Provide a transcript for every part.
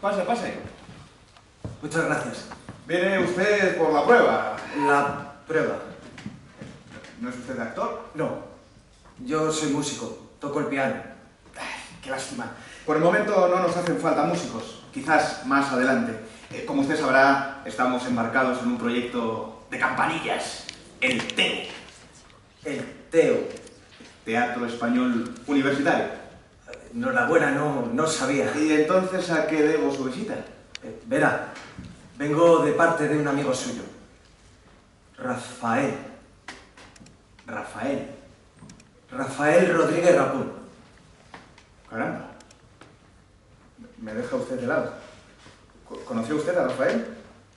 Pase, pase. Muchas gracias. Viene usted por la prueba. La prueba. ¿No es usted actor? No. Yo soy músico. Toco el piano. Qué lástima. Por el momento no nos hacen falta músicos. Quizás más adelante. Como usted sabrá, estamos embarcados en un proyecto de campanillas. El TEU. El TEU. Teatro Español Universitario. Enhorabuena, no sabía. ¿Y entonces a qué debo su visita? Verá, vengo de parte de un amigo suyo. Rafael Rodríguez Rapún. Caramba. Me deja usted de lado. ¿Conoció usted a Rafael?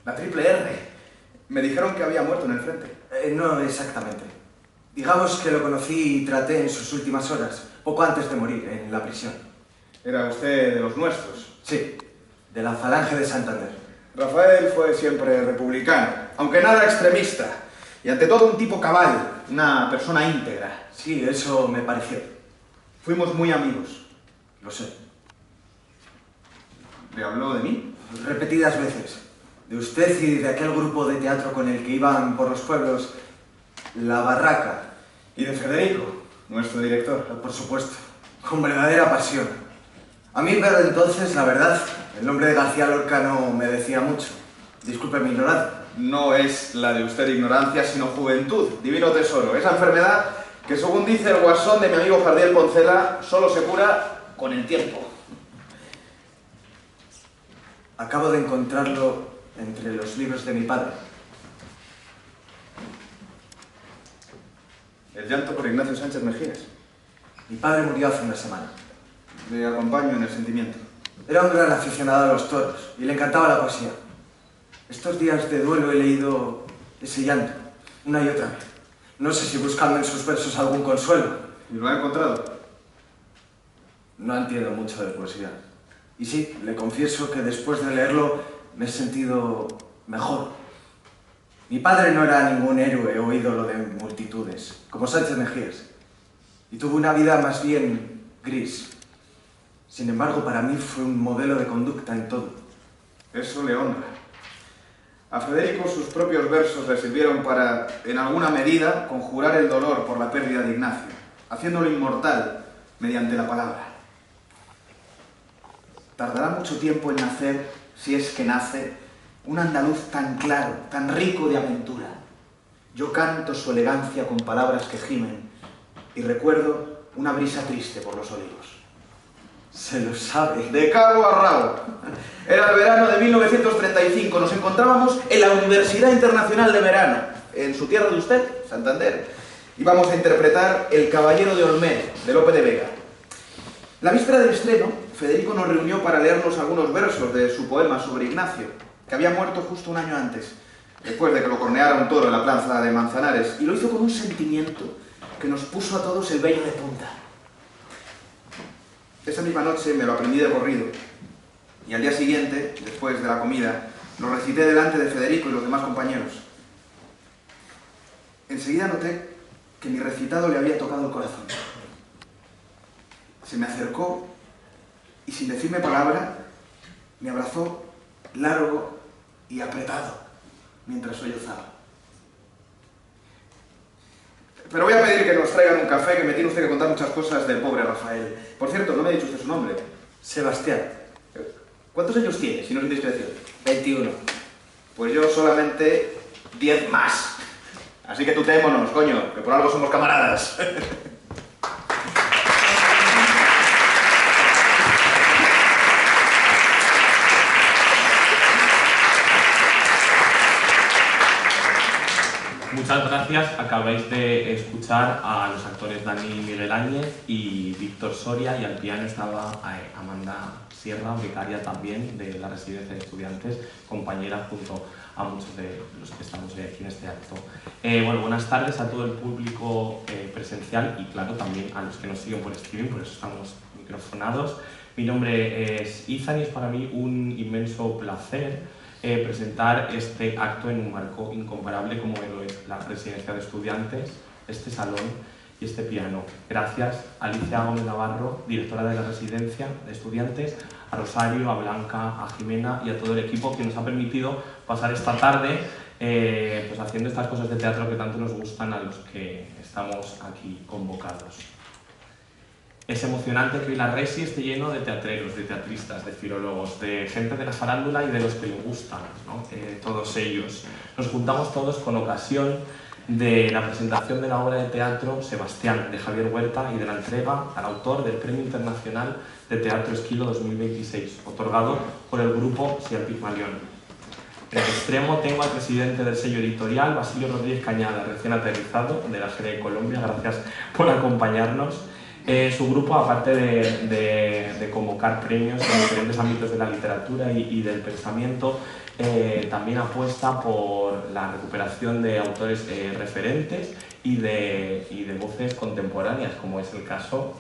La triple R. Me dijeron que había muerto en el frente. No exactamente. Digamos que lo conocí y traté en sus últimas horas, poco antes de morir, en la prisión. ¿Era usted de los nuestros? Sí, de la Falange de Santander. Rafael fue siempre republicano, aunque nada extremista, y ante todo un tipo cabal, una persona íntegra. Sí, eso me pareció. Fuimos muy amigos. Lo sé. ¿Le habló de mí? Repetidas veces. De usted y de aquel grupo de teatro con el que iban por los pueblos, La Barraca. Y de Federico, nuestro director. Por supuesto, con verdadera pasión. A mí, pero entonces, la verdad, el nombre de García Lorca no me decía mucho. Disculpe mi ignorancia. No es la de usted ignorancia, sino juventud, divino tesoro. Esa enfermedad que, según dice el guasón de mi amigo Jardiel Poncela, solo se cura con el tiempo. Acabo de encontrarlo entre los libros de mi padre. El llanto por Ignacio Sánchez Mejías. Mi padre murió hace una semana. Le acompaño en el sentimiento. Era un gran aficionado a los toros y le encantaba la poesía. Estos días de duelo he leído ese llanto, una y otra vez. No sé si buscando en sus versos algún consuelo. ¿Y lo ha encontrado? No entiendo mucho de poesía. Y sí, le confieso que después de leerlo me he sentido mejor. Mi padre no era ningún héroe o ídolo de multitudes, como Sánchez Mejías, y tuvo una vida más bien gris. Sin embargo, para mí fue un modelo de conducta en todo. Eso le honra. A Federico sus propios versos le sirvieron para, en alguna medida, conjurar el dolor por la pérdida de Ignacio, haciéndolo inmortal mediante la palabra. Tardará mucho tiempo en nacer, si es que nace, un andaluz tan claro, tan rico de aventura. Yo canto su elegancia con palabras que gimen y recuerdo una brisa triste por los olivos. Se lo sabe. De cabo a rabo. Era el verano de 1935. Nos encontrábamos en la Universidad Internacional de Verano, en su tierra de usted, Santander. Íbamos a interpretar El Caballero de Olmedo, de Lope de Vega. La víspera del estreno, Federico nos reunió para leernos algunos versos de su poema sobre Ignacio, que había muerto justo un año antes, después de que lo corneara un toro en la plaza de Manzanares, y lo hizo con un sentimiento que nos puso a todos el vello de punta. Esa misma noche me lo aprendí de corrido, y al día siguiente, después de la comida, lo recité delante de Federico y los demás compañeros. Enseguida noté que mi recitado le había tocado el corazón. Se me acercó y, sin decirme palabra, me abrazó largo y apretado mientras sollozaba. Pero voy a pedir que nos traigan un café, que me tiene usted que contar muchas cosas del pobre Rafael. Por cierto, no me ha dicho usted su nombre. Sebastián. ¿Cuántos años tiene, si no es indiscreción? 21. Pues yo solamente 10 más. Así que tutémonos, coño, que por algo somos camaradas. Muchas gracias. Acabáis de escuchar a los actores Dani Miguel Áñez y Víctor Soria, y al piano estaba Amanda Sierra, becaria también de la Residencia de Estudiantes, compañera junto a muchos de los que estamos aquí en este acto. Bueno, buenas tardes a todo el público presencial y, claro, también a los que nos siguen por streaming, por eso estamos microfonados. Mi nombre es Izan y es para mí un inmenso placer presentar este acto en un marco incomparable como lo es la Residencia de Estudiantes, este salón y este piano. Gracias a Alicia Gómez Navarro, directora de la Residencia de Estudiantes, a Rosario, a Blanca, a Jimena y a todo el equipo que nos ha permitido pasar esta tarde pues haciendo estas cosas de teatro que tanto nos gustan a los que estamos aquí convocados. Es emocionante que hoy la Resi esté lleno de teatreros, de teatristas, de filólogos, de gente de la farándula y de los que le gustan, ¿no? Todos ellos. Nos juntamos todos con ocasión de la presentación de la obra de teatro Sebastián, de Javier Huerta, y de la entrega al autor del Premio Internacional de Teatro Esquilo 2026, otorgado por el grupo Siar Pigmalión. En el extremo tengo al presidente del sello editorial, Basilio Rodríguez Cañada, recién aterrizado de la sede de Colombia. Gracias por acompañarnos. Su grupo, aparte de convocar premios en diferentes ámbitos de la literatura y del pensamiento, también apuesta por la recuperación de autores referentes y de voces contemporáneas, como es el caso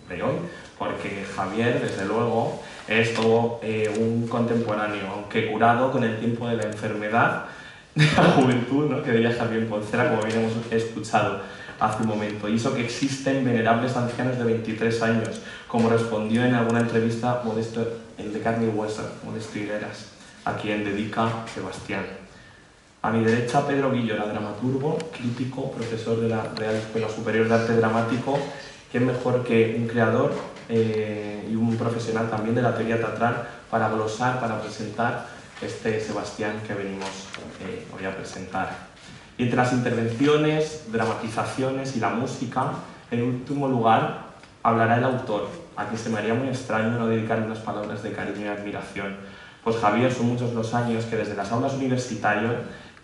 de hoy, porque Javier, desde luego, es todo un contemporáneo, aunque curado con el tiempo de la enfermedad de la juventud, ¿no? Que diría Javier Poncela, como bien hemos escuchado hace un momento. Y eso que existen venerables ancianos de 23 años, como respondió en alguna entrevista Modesto, el de carne y hueso, Modesto Higueras, a quien dedica Sebastián. A mi derecha, Pedro Guillora, dramaturgo, crítico, profesor de la Real Escuela Superior de Arte Dramático. ¿Quién mejor que un creador y un profesional también de la teoría teatral para glosar, para presentar este Sebastián que venimos hoy a presentar? Y entre las intervenciones, dramatizaciones y la música, en último lugar, hablará el autor, a quien se me haría muy extraño no dedicarle unas palabras de cariño y admiración. Pues Javier, son muchos los años que desde las aulas universitarias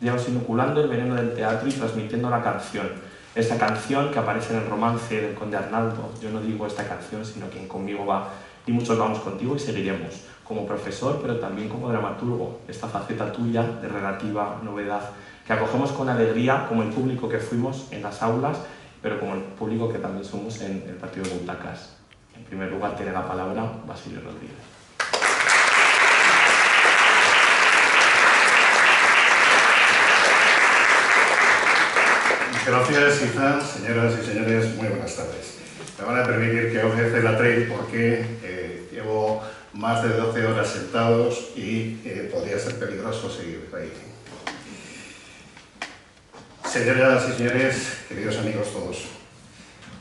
llevas inoculando el veneno del teatro y transmitiendo la canción. Esa canción que aparece en el romance del Conde Arnaldo. Yo no digo esta canción, sino quien conmigo va, y muchos vamos contigo y seguiremos, como profesor, pero también como dramaturgo, esta faceta tuya de relativa novedad, que acogemos con alegría como el público que fuimos en las aulas, pero como el público que también somos en el partido de Butacas. En primer lugar tiene la palabra Basilio Rodríguez. Gracias, Izan. Señoras y señores, muy buenas tardes. Me van a permitir que os deje la trail porque llevo más de 12 horas sentados y podría ser peligroso seguir ahí. Señoras y señores, queridos amigos todos,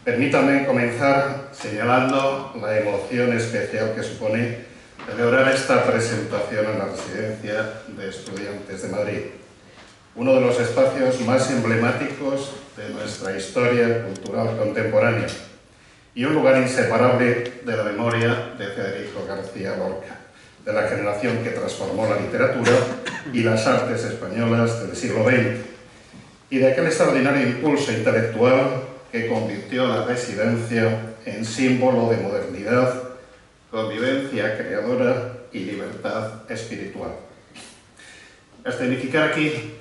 permítanme comenzar señalando la emoción especial que supone celebrar esta presentación en la Residencia de Estudiantes de Madrid, uno de los espacios más emblemáticos de nuestra historia cultural contemporánea y un lugar inseparable de la memoria de Federico García Lorca, de la generación que transformó la literatura y las artes españolas del siglo XX, y de aquel extraordinario impulso intelectual que convirtió la residencia en símbolo de modernidad, convivencia creadora y libertad espiritual. Escenificar aquí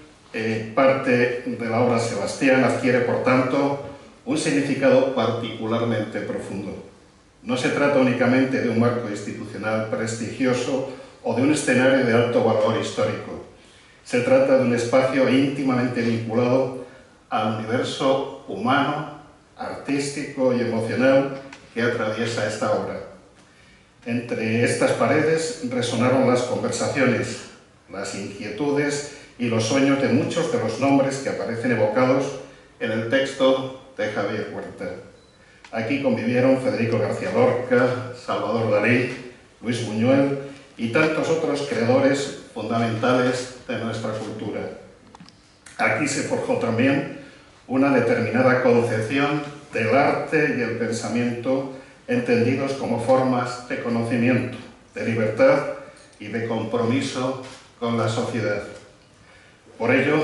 parte de la obra Sebastián adquiere, por tanto, un significado particularmente profundo. No se trata únicamente de un marco institucional prestigioso o de un escenario de alto valor histórico. Se trata de un espacio íntimamente vinculado al universo humano, artístico y emocional que atraviesa esta obra. Entre estas paredes resonaron las conversaciones, las inquietudes y los sueños de muchos de los nombres que aparecen evocados en el texto de Javier Huerta. Aquí convivieron Federico García Lorca, Salvador Dalí, Luis Buñuel y tantos otros creadores fundamentales de nuestra cultura. Aquí se forjó también una determinada concepción del arte y el pensamiento entendidos como formas de conocimiento, de libertad y de compromiso con la sociedad. Por ello,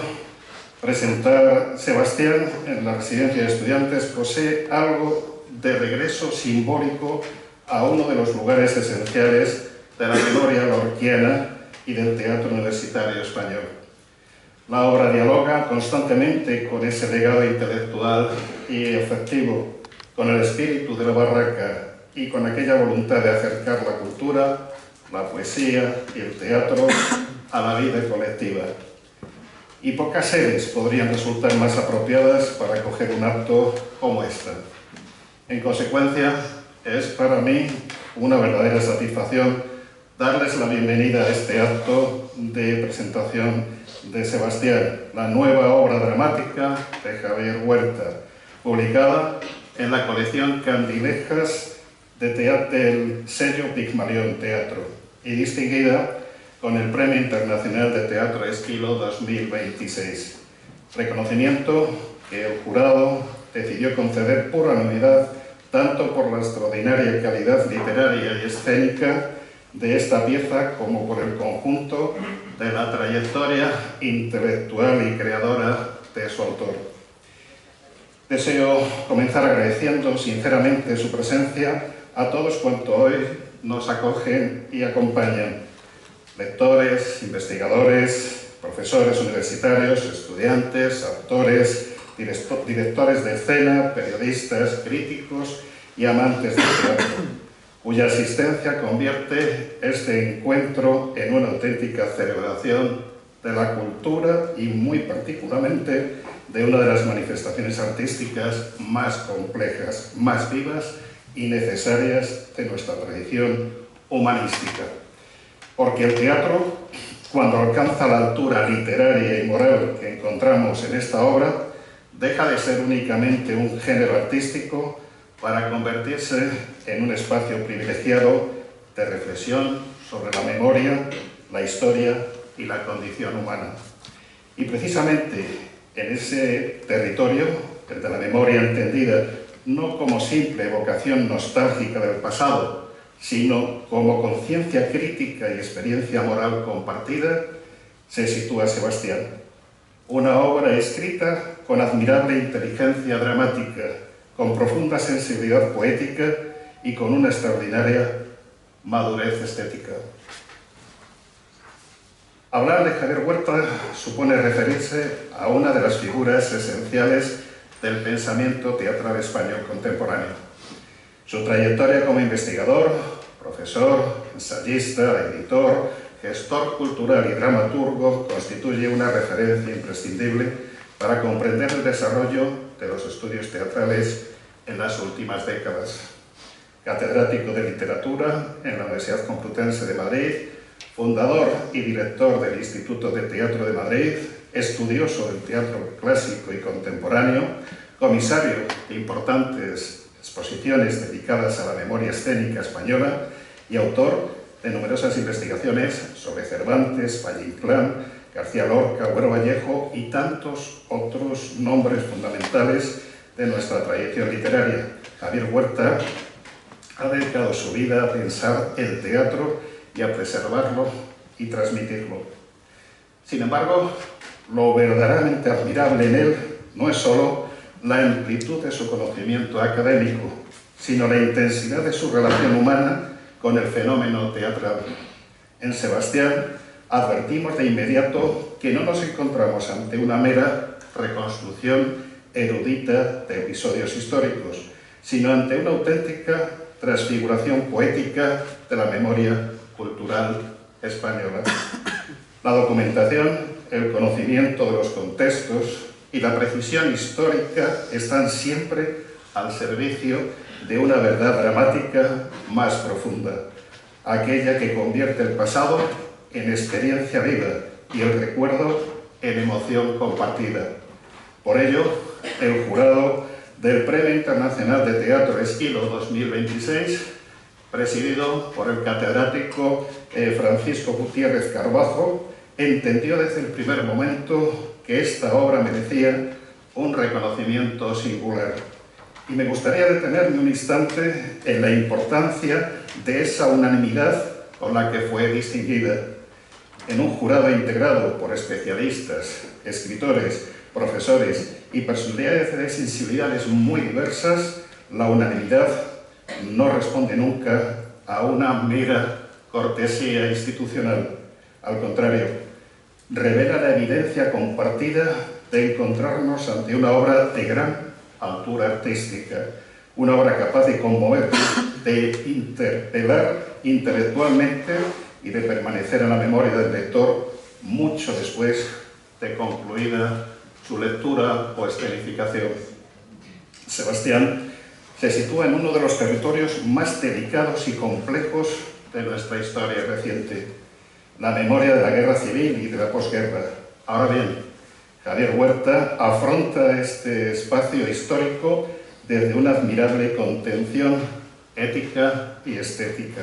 presentar Sebastián en la Residencia de Estudiantes posee algo de regreso simbólico a uno de los lugares esenciales de la memoria lorquiana y del teatro universitario español. La obra dialoga constantemente con ese legado intelectual y afectivo, con el espíritu de la barraca y con aquella voluntad de acercar la cultura, la poesía y el teatro a la vida colectiva. Y pocas sedes podrían resultar más apropiadas para acoger un acto como esta. En consecuencia, es para mí una verdadera satisfacción darles la bienvenida a este acto de presentación de Sebastián, la nueva obra dramática de Javier Huerta, publicada en la colección Candilejas del sello Pigmalión Teatro y distinguida con el Premio Internacional de Teatro Esquilo 2026. Reconocimiento que el jurado decidió conceder por unanimidad tanto por la extraordinaria calidad literaria y escénica de esta pieza como por el conjunto de la trayectoria intelectual y creadora de su autor. Deseo comenzar agradeciendo sinceramente su presencia a todos cuantos hoy nos acogen y acompañan: lectores, investigadores, profesores universitarios, estudiantes, autores, directores de escena, periodistas, críticos y amantes del teatro, cuya asistencia convierte este encuentro en una auténtica celebración de la cultura y muy particularmente de una de las manifestaciones artísticas más complejas, más vivas y necesarias de nuestra tradición humanística. Porque el teatro, cuando alcanza la altura literaria y moral que encontramos en esta obra, deja de ser únicamente un género artístico para convertirse en un espacio privilegiado de reflexión sobre la memoria, la historia y la condición humana. Y precisamente en ese territorio, el de la memoria entendida no como simple evocación nostálgica del pasado, sino como conciencia crítica y experiencia moral compartida, se sitúa Sebastián. Una obra escrita con admirable inteligencia dramática, con profunda sensibilidad poética y con una extraordinaria madurez estética. Hablar de Javier Huerta supone referirse a una de las figuras esenciales del pensamiento teatral español contemporáneo. Su trayectoria como investigador, profesor, ensayista, editor, gestor cultural y dramaturgo constituye una referencia imprescindible para comprender el desarrollo de los estudios teatrales en las últimas décadas. Catedrático de literatura en la Universidad Complutense de Madrid, fundador y director del Instituto de Teatro de Madrid, estudioso del teatro clásico y contemporáneo, comisario de importantes exposiciones dedicadas a la memoria escénica española y autor de numerosas investigaciones sobre Cervantes, Valle Inclán, García Lorca, Güero Vallejo y tantos otros nombres fundamentales de nuestra tradición literaria. Javier Huerta ha dedicado su vida a pensar el teatro y a preservarlo y transmitirlo. Sin embargo, lo verdaderamente admirable en él no es solo la amplitud de su conocimiento académico, sino la intensidad de su relación humana con el fenómeno teatral. En Sebastián advertimos de inmediato que no nos encontramos ante una mera reconstrucción erudita de episodios históricos, sino ante una auténtica transfiguración poética de la memoria cultural española. La documentación, el conocimiento de los contextos y la precisión histórica están siempre al servicio de una verdad dramática más profunda, aquella que convierte el pasado en experiencia viva y el recuerdo en emoción compartida. Por ello, el jurado del Premio Internacional de Teatro Esquilo 2026, presidido por el catedrático Francisco Gutiérrez Carbajo, entendió desde el primer momento que esta obra merecía un reconocimiento singular. Y me gustaría detenerme un instante en la importancia de esa unanimidad con la que fue distinguida. En un jurado integrado por especialistas, escritores, profesores y personalidades de sensibilidades muy diversas, la unanimidad no responde nunca a una mera cortesía institucional. Al contrario, revela la evidencia compartida de encontrarnos ante una obra de gran altura artística, una obra capaz de conmover, de interpelar intelectualmente y de permanecer en la memoria del lector mucho después de concluida su lectura o escenificación. Sebastián se sitúa en uno de los territorios más delicados y complejos de nuestra historia reciente, la memoria de la guerra civil y de la posguerra. Ahora bien, Javier Huerta afronta este espacio histórico desde una admirable contención ética y estética,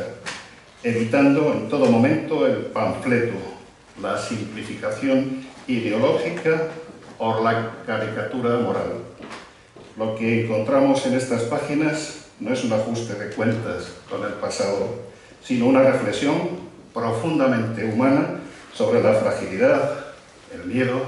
evitando en todo momento el panfleto, la simplificación ideológica o la caricatura moral. Lo que encontramos en estas páginas no es un ajuste de cuentas con el pasado, sino una reflexión profundamente humana sobre la fragilidad, el miedo,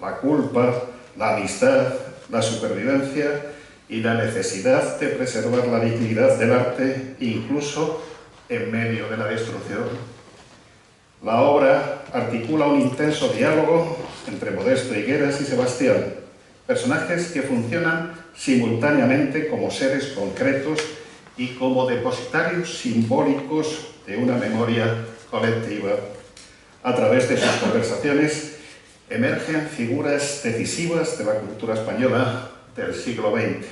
la culpa, la amistad, la supervivencia y la necesidad de preservar la dignidad del arte, incluso en medio de la destrucción. La obra articula un intenso diálogo entre Modesto Higueras y Sebastián, personajes que funcionan simultáneamente como seres concretos y como depositarios simbólicos de una memoria colectiva. A través de sus conversaciones emergen figuras decisivas de la cultura española del siglo XX.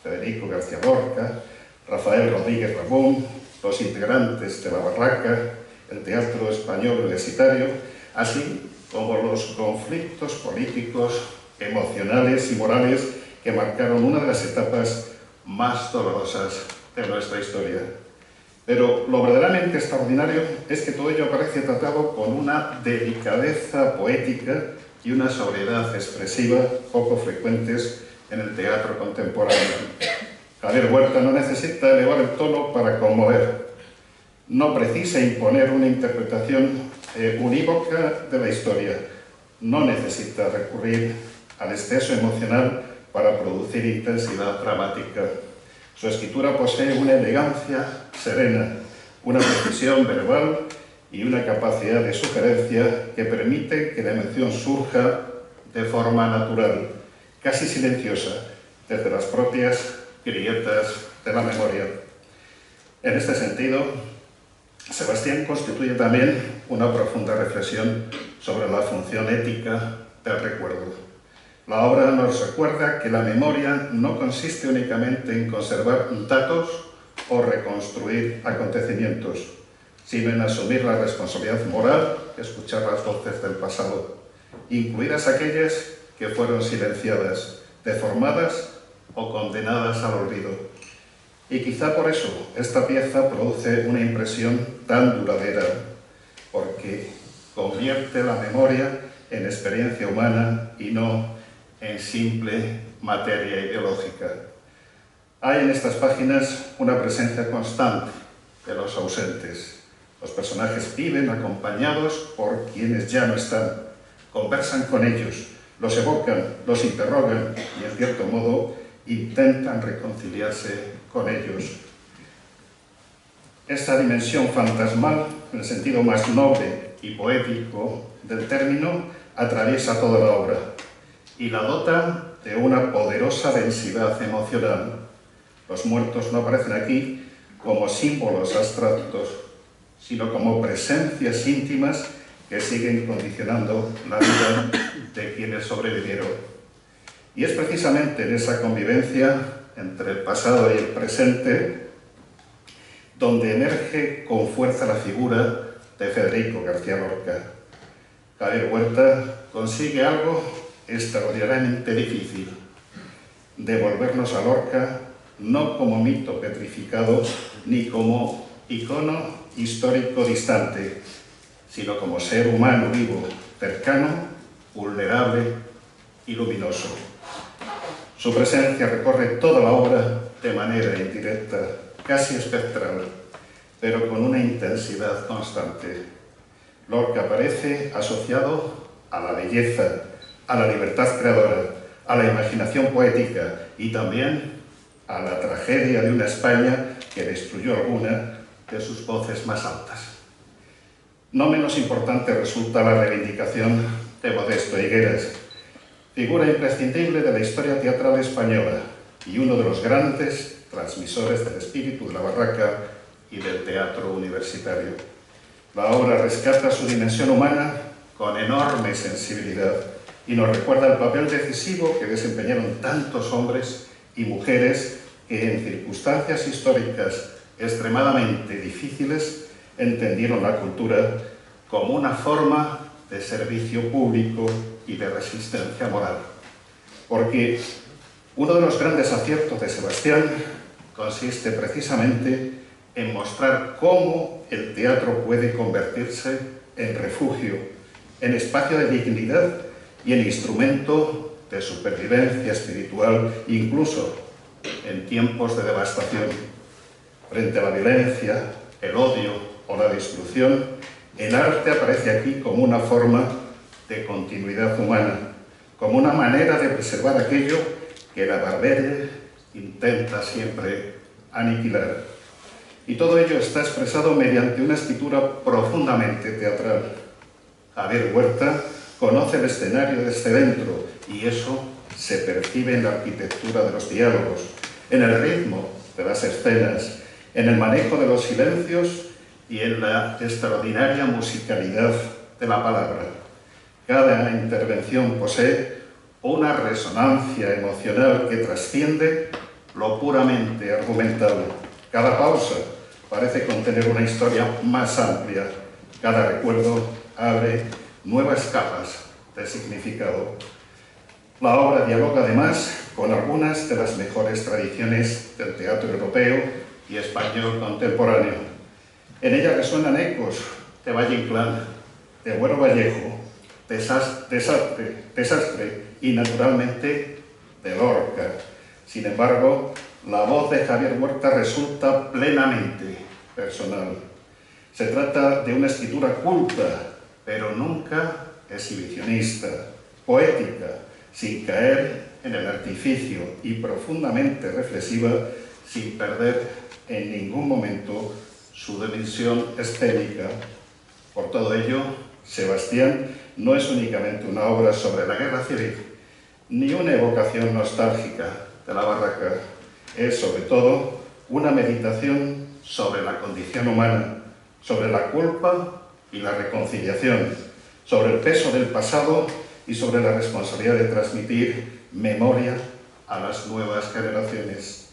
Federico García Lorca, Rafael Rodríguez Ramón, los integrantes de La Barraca, el teatro español universitario, así como los conflictos políticos, emocionales y morales que marcaron una de las etapas más dolorosas de nuestra historia. Pero lo verdaderamente extraordinario es que todo ello aparece tratado con una delicadeza poética y una sobriedad expresiva poco frecuentes en el teatro contemporáneo. Javier Huerta no necesita elevar el tono para conmover, no precisa imponer una interpretación unívoca de la historia, no necesita recurrir al exceso emocional para producir intensidad dramática. Su escritura posee una elegancia serena, una precisión verbal y una capacidad de sugerencia que permite que la emoción surja de forma natural, casi silenciosa, desde las propias grietas de la memoria. En este sentido, Sebastián constituye también una profunda reflexión sobre la función ética del recuerdo. La obra nos recuerda que la memoria no consiste únicamente en conservar datos o reconstruir acontecimientos, sino en asumir la responsabilidad moral, escuchar las voces del pasado, incluidas aquellas que fueron silenciadas, deformadas o condenadas al olvido. Y quizá por eso esta pieza produce una impresión tan duradera, porque convierte la memoria en experiencia humana y no en simple materia ideológica. Hay en estas páginas una presencia constante de los ausentes. Los personajes viven acompañados por quienes ya no están, conversan con ellos, los evocan, los interrogan y, en cierto modo, intentan reconciliarse con ellos. Esta dimensión fantasmal, en el sentido más noble y poético del término, atraviesa toda la obra y la dota de una poderosa densidad emocional. Los muertos no aparecen aquí como símbolos abstractos, sino como presencias íntimas que siguen condicionando la vida de quienes sobrevivieron. Y es precisamente en esa convivencia entre el pasado y el presente donde emerge con fuerza la figura de Federico García Lorca. Javier Huerta consigue algo extraordinariamente difícil: devolvernos a Lorca no como mito petrificado ni como icono histórico distante, sino como ser humano vivo, cercano, vulnerable y luminoso. Su presencia recorre toda la obra de manera indirecta, casi espectral, pero con una intensidad constante. Lorca aparece asociado a la belleza, a la libertad creadora, a la imaginación poética y también a la tragedia de una España que destruyó alguna de sus voces más altas. No menos importante resulta la reivindicación de Modesto Higueras, figura imprescindible de la historia teatral española y uno de los grandes transmisores del espíritu de La Barraca y del teatro universitario. La obra rescata su dimensión humana con enorme sensibilidad y nos recuerda el papel decisivo que desempeñaron tantos hombres y mujeres que en circunstancias históricas extremadamente difíciles, entendieron la cultura como una forma de servicio público y de resistencia moral. Porque uno de los grandes aciertos de Sebastián consiste precisamente en mostrar cómo el teatro puede convertirse en refugio, en espacio de dignidad y en instrumento de supervivencia espiritual, incluso en tiempos de devastación. Frente a la violencia, el odio o la destrucción, el arte aparece aquí como una forma de continuidad humana, como una manera de preservar aquello que la barbarie intenta siempre aniquilar. Y todo ello está expresado mediante una escritura profundamente teatral. Javier Huerta conoce el escenario desde dentro y eso se percibe en la arquitectura de los diálogos, en el ritmo de las escenas, en el manejo de los silencios y en la extraordinaria musicalidad de la palabra. Cada intervención posee una resonancia emocional que trasciende lo puramente argumental. Cada pausa parece contener una historia más amplia. Cada recuerdo abre nuevas capas de significado. La obra dialoga además con algunas de las mejores tradiciones del teatro europeo y español contemporáneo. En ella resuenan ecos de Valle Inclán, de Bueno Vallejo, de Sastre y naturalmente de Lorca. Sin embargo, la voz de Javier Huerta resulta plenamente personal. Se trata de una escritura culta, pero nunca exhibicionista, poética, sin caer en el artificio y profundamente reflexiva, sin perder en ningún momento su dimensión escénica. Por todo ello, Sebastián no es únicamente una obra sobre la guerra civil, ni una evocación nostálgica de la barraca. Es, sobre todo, una meditación sobre la condición humana, sobre la culpa y la reconciliación, sobre el peso del pasado y sobre la responsabilidad de transmitir memoria a las nuevas generaciones.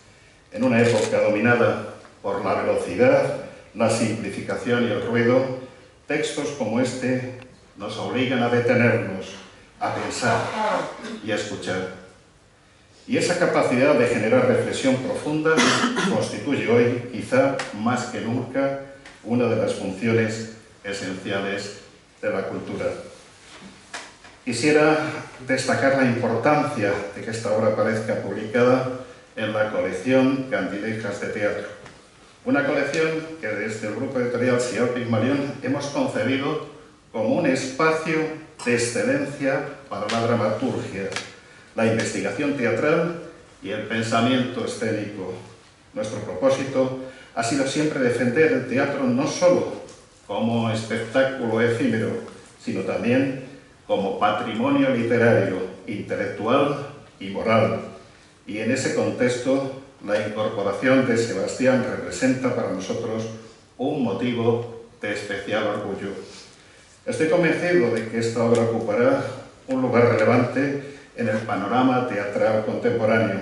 En una época dominada por la velocidad, la simplificación y el ruido, textos como este nos obligan a detenernos, a pensar y a escuchar. Y esa capacidad de generar reflexión profunda constituye hoy, quizá más que nunca, una de las funciones esenciales de la cultura. Quisiera destacar la importancia de que esta obra aparezca publicada en la colección Candilejas de Teatro. Una colección que desde el grupo editorial Sial Pigmalión hemos concebido como un espacio de excelencia para la dramaturgia, la investigación teatral y el pensamiento escénico. Nuestro propósito ha sido siempre defender el teatro no solo como espectáculo efímero, sino también como patrimonio literario, intelectual y moral. Y en ese contexto, la incorporación de Sebastián representa para nosotros un motivo de especial orgullo. Estoy convencido de que esta obra ocupará un lugar relevante en el panorama teatral contemporáneo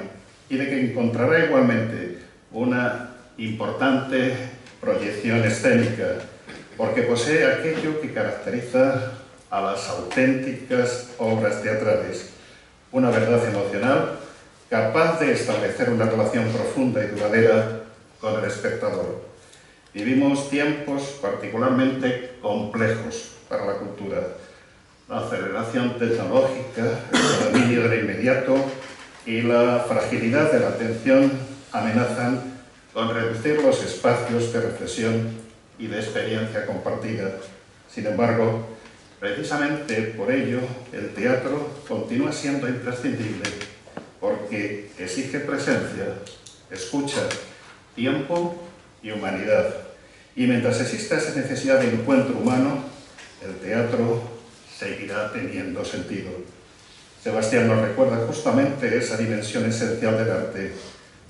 y de que encontrará igualmente una importante proyección escénica, porque posee aquello que caracteriza a las auténticas obras teatrales, una verdad emocional capaz de establecer una relación profunda y duradera con el espectador. Vivimos tiempos particularmente complejos para la cultura. La aceleración tecnológica, el dominio de lo inmediato y la fragilidad de la atención amenazan con reducir los espacios de reflexión y de experiencia compartida. Sin embargo, precisamente por ello, el teatro continúa siendo imprescindible, porque exige presencia, escucha, tiempo y humanidad. Y mientras exista esa necesidad de encuentro humano, el teatro seguirá teniendo sentido. Sebastián nos recuerda justamente esa dimensión esencial del arte,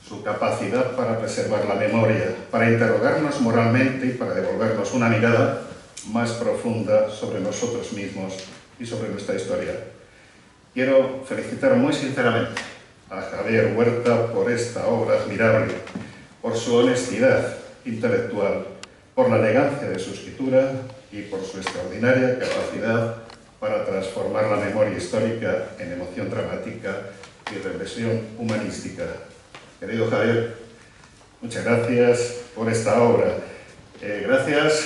su capacidad para preservar la memoria, para interrogarnos moralmente y para devolvernos una mirada más profunda sobre nosotros mismos y sobre nuestra historia. Quiero felicitar muy sinceramente a Javier Huerta por esta obra admirable, por su honestidad intelectual, por la elegancia de su escritura y por su extraordinaria capacidad para transformar la memoria histórica en emoción dramática y reflexión humanística. Querido Javier, muchas gracias por esta obra. Gracias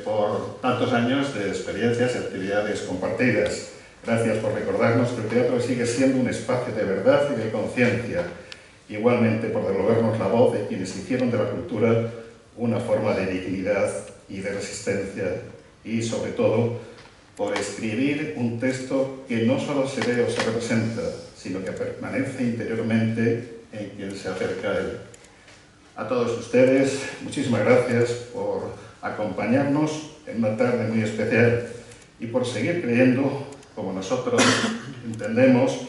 por tantos años de experiencias y actividades compartidas. Gracias por recordarnos que el teatro sigue siendo un espacio de verdad y de conciencia. Igualmente por devolvernos la voz de quienes hicieron de la cultura una forma de dignidad y de resistencia. Y sobre todo por escribir un texto que no solo se ve o se representa, sino que permanece interiormente en quien se acerca a él. A todos ustedes, muchísimas gracias por acompañarnos en una tarde muy especial y por seguir creyendo, como nosotros entendemos,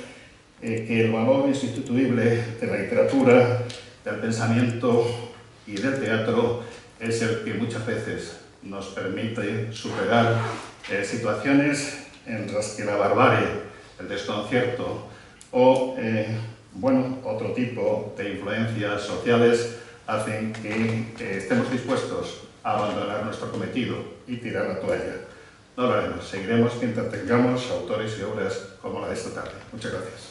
que el valor insustituible de la literatura, del pensamiento y del teatro es el que muchas veces nos permite superar situaciones en las que la barbarie, el desconcierto o otro tipo de influencias sociales hacen que estemos dispuestos a abandonar nuestro cometido y tirar la toalla. No lo haremos, seguiremos mientras tengamos autores y obras como la de esta tarde. Muchas gracias.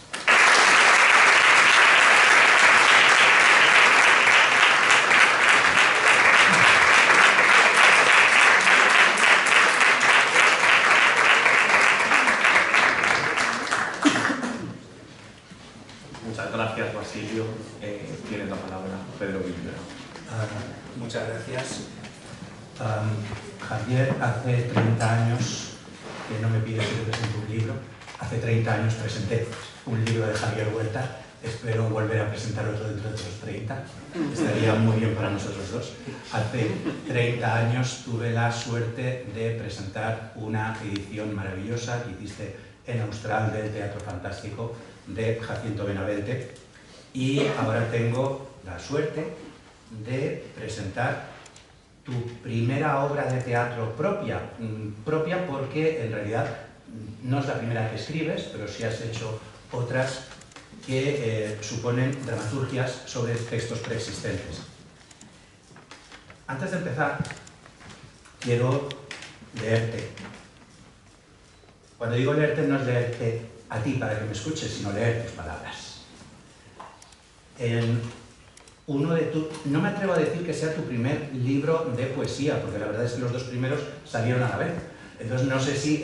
Muchas gracias, Basilio. Tienes la palabra, Pedro Guillermo. Muchas gracias. Javier, hace 30 años que no me pides que te presente un libro. Hace 30 años presenté un libro de Javier Huerta. Espero volver a presentar otro dentro de otros 30. Estaría muy bien para nosotros dos. Hace 30 años tuve la suerte de presentar una edición maravillosa que hiciste en Austral del Teatro Fantástico de Jacinto Benavente. Y ahora tengo la suerte de presentar tu primera obra de teatro propia porque en realidad no es la primera que escribes, pero sí has hecho otras que suponen dramaturgias sobre textos preexistentes. Antes de empezar, quiero leerte. Cuando digo leerte, no es leerte a ti para que me escuches, sino leer tus palabras. No me atrevo a decir que sea tu primer libro de poesía, porque la verdad es que los dos primeros salieron a la vez. Entonces no sé si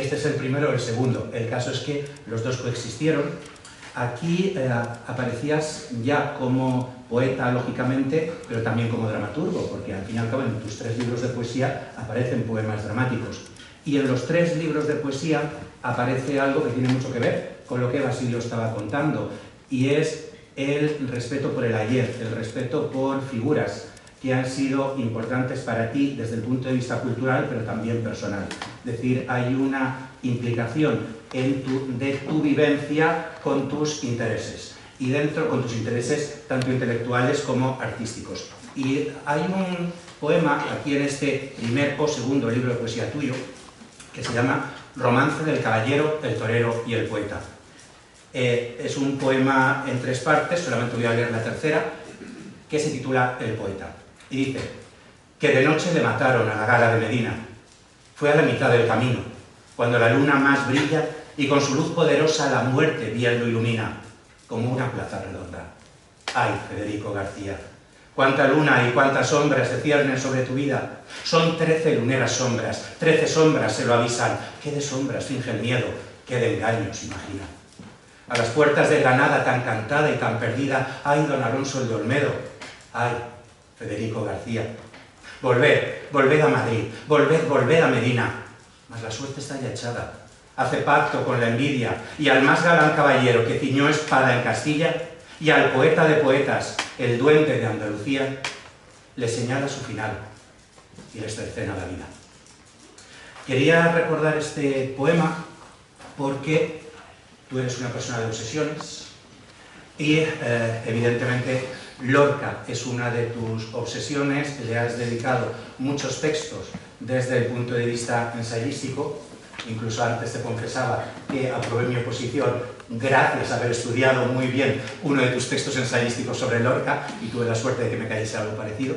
este es el primero o el segundo. El caso es que los dos coexistieron. Aquí aparecías ya como poeta, lógicamente, pero también como dramaturgo, porque al fin y al cabo en tus 3 libros de poesía aparecen poemas dramáticos. Y en los 3 libros de poesía aparece algo que tiene mucho que ver con lo que Basilio estaba contando, y es el respeto por el ayer, el respeto por figuras que han sido importantes para ti desde el punto de vista cultural, pero también personal. Es decir, hay una implicación de tu vivencia con tus intereses, y dentro con tus intereses tanto intelectuales como artísticos. Y hay un poema aquí en este primer o segundo libro de poesía tuyo que se llama Romance del caballero, el torero y el poeta. Es un poema en 3 partes, solamente voy a leer la tercera, que se titula El poeta. Y dice: que de noche le mataron a la gala de Medina. Fue a la mitad del camino, cuando la luna más brilla y con su luz poderosa la muerte bien lo ilumina, como una plaza redonda. ¡Ay, Federico García! Cuánta luna y cuántas sombras se ciernen sobre tu vida. Son 13 luneras sombras, 13 sombras se lo avisan. ¿Qué de sombras finge el miedo? ¿Qué de engaños imagina? A las puertas de Granada tan cantada y tan perdida, ¡ay, don Alonso el de Olmedo! ¡Ay, Federico García! Volved a Madrid, volved a Medina. Mas la suerte está ya echada. Hace pacto con la envidia, y al más galán caballero que ciñó espada en Castilla, y al poeta de poetas, el duende de Andalucía, le señala su final y les cercena la vida. Quería recordar este poema porque tú eres una persona de obsesiones y evidentemente Lorca es una de tus obsesiones. Le has dedicado muchos textos desde el punto de vista ensayístico. Incluso antes te confesaba que aprobé mi oposición gracias a haber estudiado muy bien uno de tus textos ensayísticos sobre Lorca, y tuve la suerte de que me cayese algo parecido.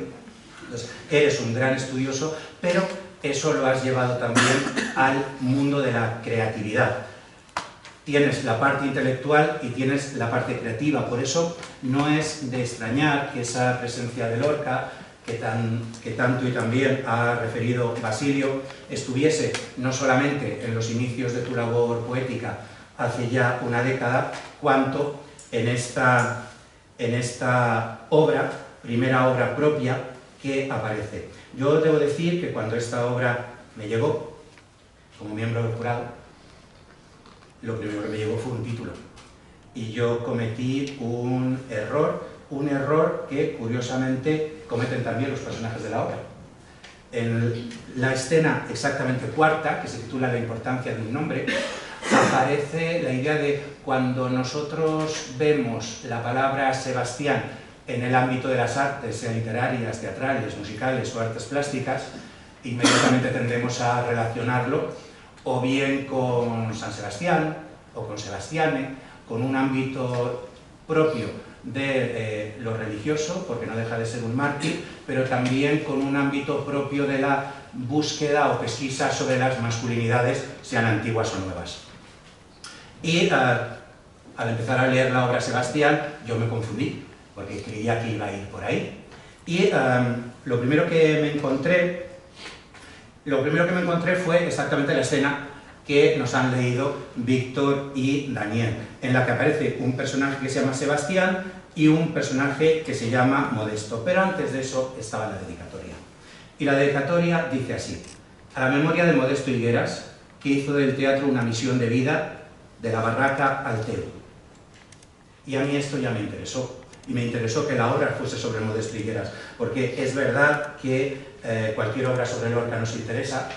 Entonces, eres un gran estudioso, pero eso lo has llevado también al mundo de la creatividad. Tienes la parte intelectual y tienes la parte creativa, por eso no es de extrañar que esa presencia de Lorca, que tanto y también ha referido Basilio, estuviese no solamente en los inicios de tu labor poética hace ya una década, cuanto en esta obra, primera obra propia que aparece. Yo debo decir que cuando esta obra me llegó, como miembro del jurado, lo primero que me llegó fue un título. Y yo cometí un error que curiosamente cometen también los personajes de la obra. En la escena exactamente cuarta, que se titula La importancia de un nombre, aparece la idea de cuando nosotros vemos la palabra Sebastián en el ámbito de las artes, sean literarias, teatrales, musicales o artes plásticas, inmediatamente tendemos a relacionarlo o bien con San Sebastián o con Sebastiane, con un ámbito propio de lo religioso, porque no deja de ser un mártir, pero también con un ámbito propio de la búsqueda o pesquisa sobre las masculinidades, sean antiguas o nuevas. Y al empezar a leer la obra Sebastián, yo me confundí, porque creía que iba a ir por ahí. Y lo primero que me encontré fue exactamente la escena que nos han leído Víctor y Daniel, en la que aparece un personaje que se llama Sebastián y un personaje que se llama Modesto. Pero antes de eso estaba la dedicatoria. Y la dedicatoria dice así: a la memoria de Modesto Higueras, que hizo del teatro una misión de vida, de la barraca al teo. Y a mí esto ya me interesó. Y me interesó que la obra fuese sobre Modesto Higueras, porque es verdad que cualquier obra sobre Lorca nos interesa,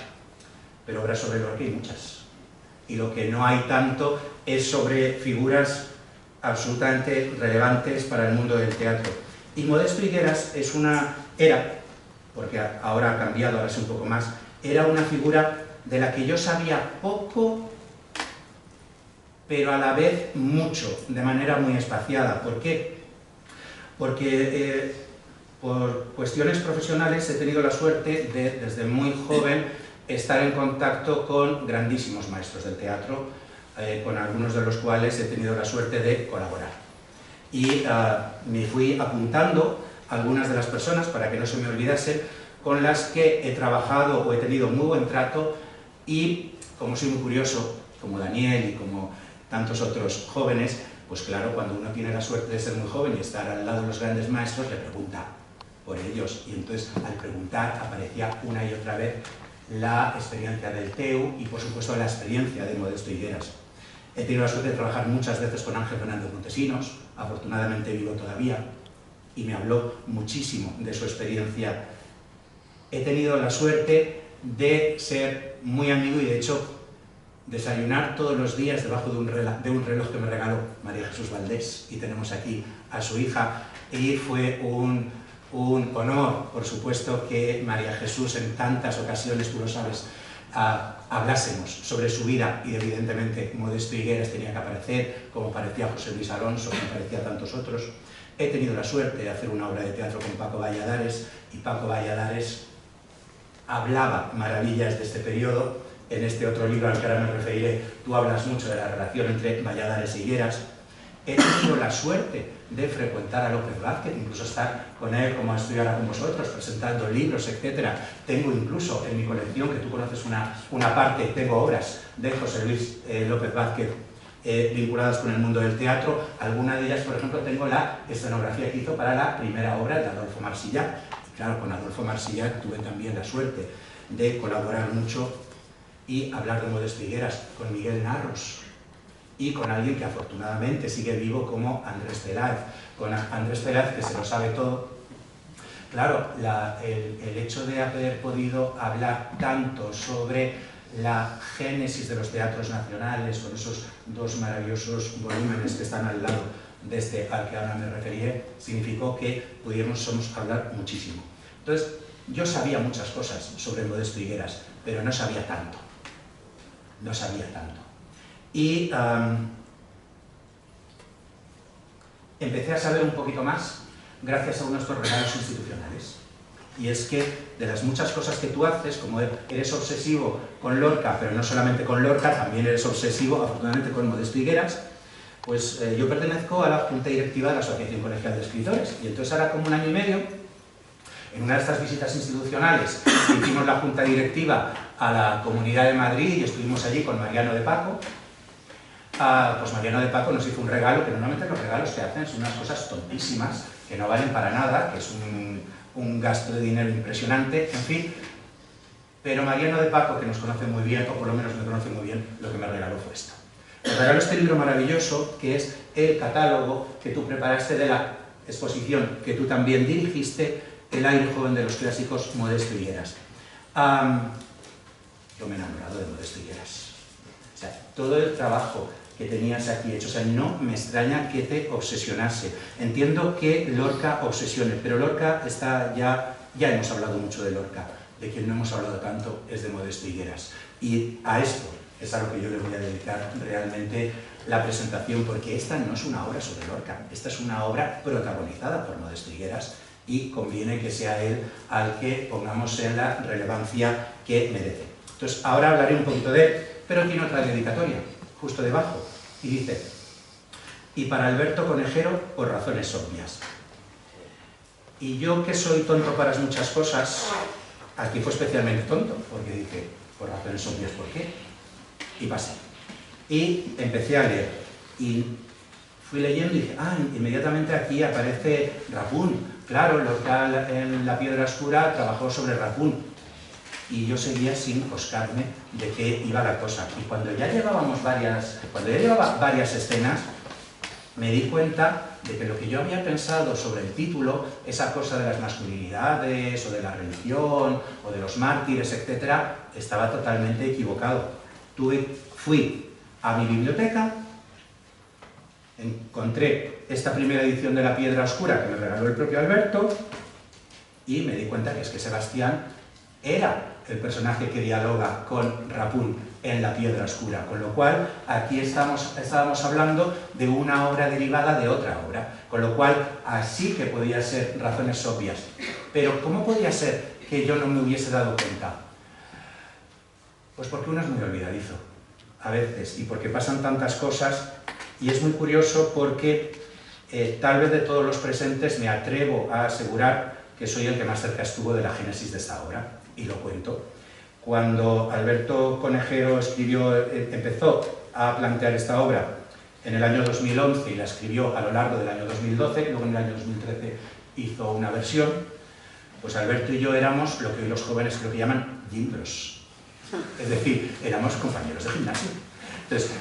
pero obras sobre Lorca hay muchas. Y lo que no hay tanto es sobre figuras absolutamente relevantes para el mundo del teatro. Y Modesto Higueras era, porque ahora ha cambiado, ahora es un poco más, era una figura de la que yo sabía poco, pero a la vez mucho, de manera muy espaciada. ¿Por qué? Porque por cuestiones profesionales he tenido la suerte de, desde muy joven, estar en contacto con grandísimos maestros del teatro, con algunos de los cuales he tenido la suerte de colaborar. Y me fui apuntando a algunas de las personas, para que no se me olvidasen, con las que he trabajado o he tenido muy buen trato, y como soy muy curioso, como Daniel y como tantos otros jóvenes, pues claro, cuando uno tiene la suerte de ser muy joven y estar al lado de los grandes maestros, le pregunta por ellos. Y entonces, al preguntar, aparecía una y otra vez la experiencia del TEU y, por supuesto, la experiencia de Modesto Higueras. He tenido la suerte de trabajar muchas veces con Ángel Fernández Montesinos, afortunadamente vivo todavía, y me habló muchísimo de su experiencia. He tenido la suerte de ser muy amigo y, de hecho, desayunar todos los días debajo de un reloj que me regaló María Jesús Valdés, y tenemos aquí a su hija, y fue un honor, por supuesto, que María Jesús en tantas ocasiones, tú lo sabes, hablásemos sobre su vida, y evidentemente Modesto Higueras tenía que aparecer, como aparecía José Luis Alonso, como aparecía tantos otros. He tenido la suerte de hacer una obra de teatro con Paco Valladares, y Paco Valladares hablaba maravillas de este periodo. En este otro libro al que ahora me referiré, tú hablas mucho de la relación entre Valladares y Higueras. He tenido la suerte de frecuentar a López Vázquez, incluso estar con él, como estoy ahora con vosotros, presentando libros, etc. Tengo incluso en mi colección, que tú conoces una parte, tengo obras de José Luis López Vázquez vinculadas con el mundo del teatro. Alguna de ellas, por ejemplo, tengo la escenografía que hizo para la primera obra de Adolfo Marsillac. Y claro, con Adolfo Marsillac tuve también la suerte de colaborar mucho y hablar de Modesto Higueras con Miguel Narros, y con alguien que afortunadamente sigue vivo como Andrés Peláez. Con Andrés Peláez, que se lo sabe todo. Claro, el hecho de haber podido hablar tanto sobre la génesis de los teatros nacionales, con esos dos maravillosos volúmenes que están al lado de este al que ahora me referiré, significó que pudiéramos hablar muchísimo. Entonces, yo sabía muchas cosas sobre Modesto Higueras, pero no sabía tanto. No sabía tanto. Y empecé a saber un poquito más gracias a unos regalos institucionales. y es que de las muchas cosas que tú haces, como eres obsesivo con Lorca, pero no solamente con Lorca, también eres obsesivo, afortunadamente, con Modesto Higueras, pues yo pertenezco a la Junta Directiva de la Asociación Colegial de Escritores, y entonces ahora como un año y medio, en una de estas visitas institucionales, hicimos la Junta Directiva a la Comunidad de Madrid y estuvimos allí con Mariano de Paco. Pues Mariano de Paco nos hizo un regalo, que normalmente los regalos que hacen son unas cosas tontísimas, que no valen para nada, que es un gasto de dinero impresionante, en fin. Pero Mariano de Paco, que nos conoce muy bien, o por lo menos me conoce muy bien, lo que me regaló fue esto. Me regaló este libro maravilloso, que es el catálogo que tú preparaste de la exposición que tú también dirigiste, El aire joven de los clásicos, Modesto Higueras. Yo me he enamorado de Modesto Higueras. O sea, todo el trabajo que tenías aquí hecho, o sea, no me extraña que te obsesionase. Entiendo que Lorca obsesione, pero Lorca está ya hemos hablado mucho de Lorca, de quien no hemos hablado tanto es de Modesto Higueras. Y a esto es a lo que yo le voy a dedicar realmente la presentación, porque esta no es una obra sobre Lorca, esta es una obra protagonizada por Modesto Higueras, y conviene que sea él al que pongamos en la relevancia que merece. Entonces, ahora hablaré un poquito de él, pero tiene otra dedicatoria, justo debajo, y dice: y para Alberto Conejero, por razones obvias. Y yo, que soy tonto para muchas cosas, aquí fue especialmente tonto, porque dije, por razones obvias, ¿por qué? Y pasé. Y empecé a leer, y fui leyendo y dije, inmediatamente aquí aparece Rapún. Claro, Lorca en La Piedra Oscura trabajó sobre Rapún, y yo seguía sin coscarme de qué iba la cosa. Y cuando ya llevaba varias escenas, me di cuenta de que lo que yo había pensado sobre el título, esa cosa de las masculinidades, o de la religión, o de los mártires, etc., estaba totalmente equivocado. Fui a mi biblioteca, encontré esta primera edición de La Piedra Oscura que me regaló el propio Alberto, y me di cuenta que es que Sebastián era el personaje que dialoga con Rapún en La Piedra Oscura, con lo cual aquí estábamos hablando de una obra derivada de otra obra, con lo cual así que podía ser razones obvias. Pero ¿cómo podía ser que yo no me hubiese dado cuenta? Pues porque uno es muy olvidadizo, a veces, y porque pasan tantas cosas, y es muy curioso porque tal vez de todos los presentes me atrevo a asegurar que soy el que más cerca estuvo de la génesis de esta obra. Y lo cuento. Cuando Alberto Conejero empezó a plantear esta obra en el año 2011 y la escribió a lo largo del año 2012, luego en el año 2013 hizo una versión, pues Alberto y yo éramos lo que hoy los jóvenes creo que llaman gimbros. Es decir, éramos compañeros de gimnasio. Entonces,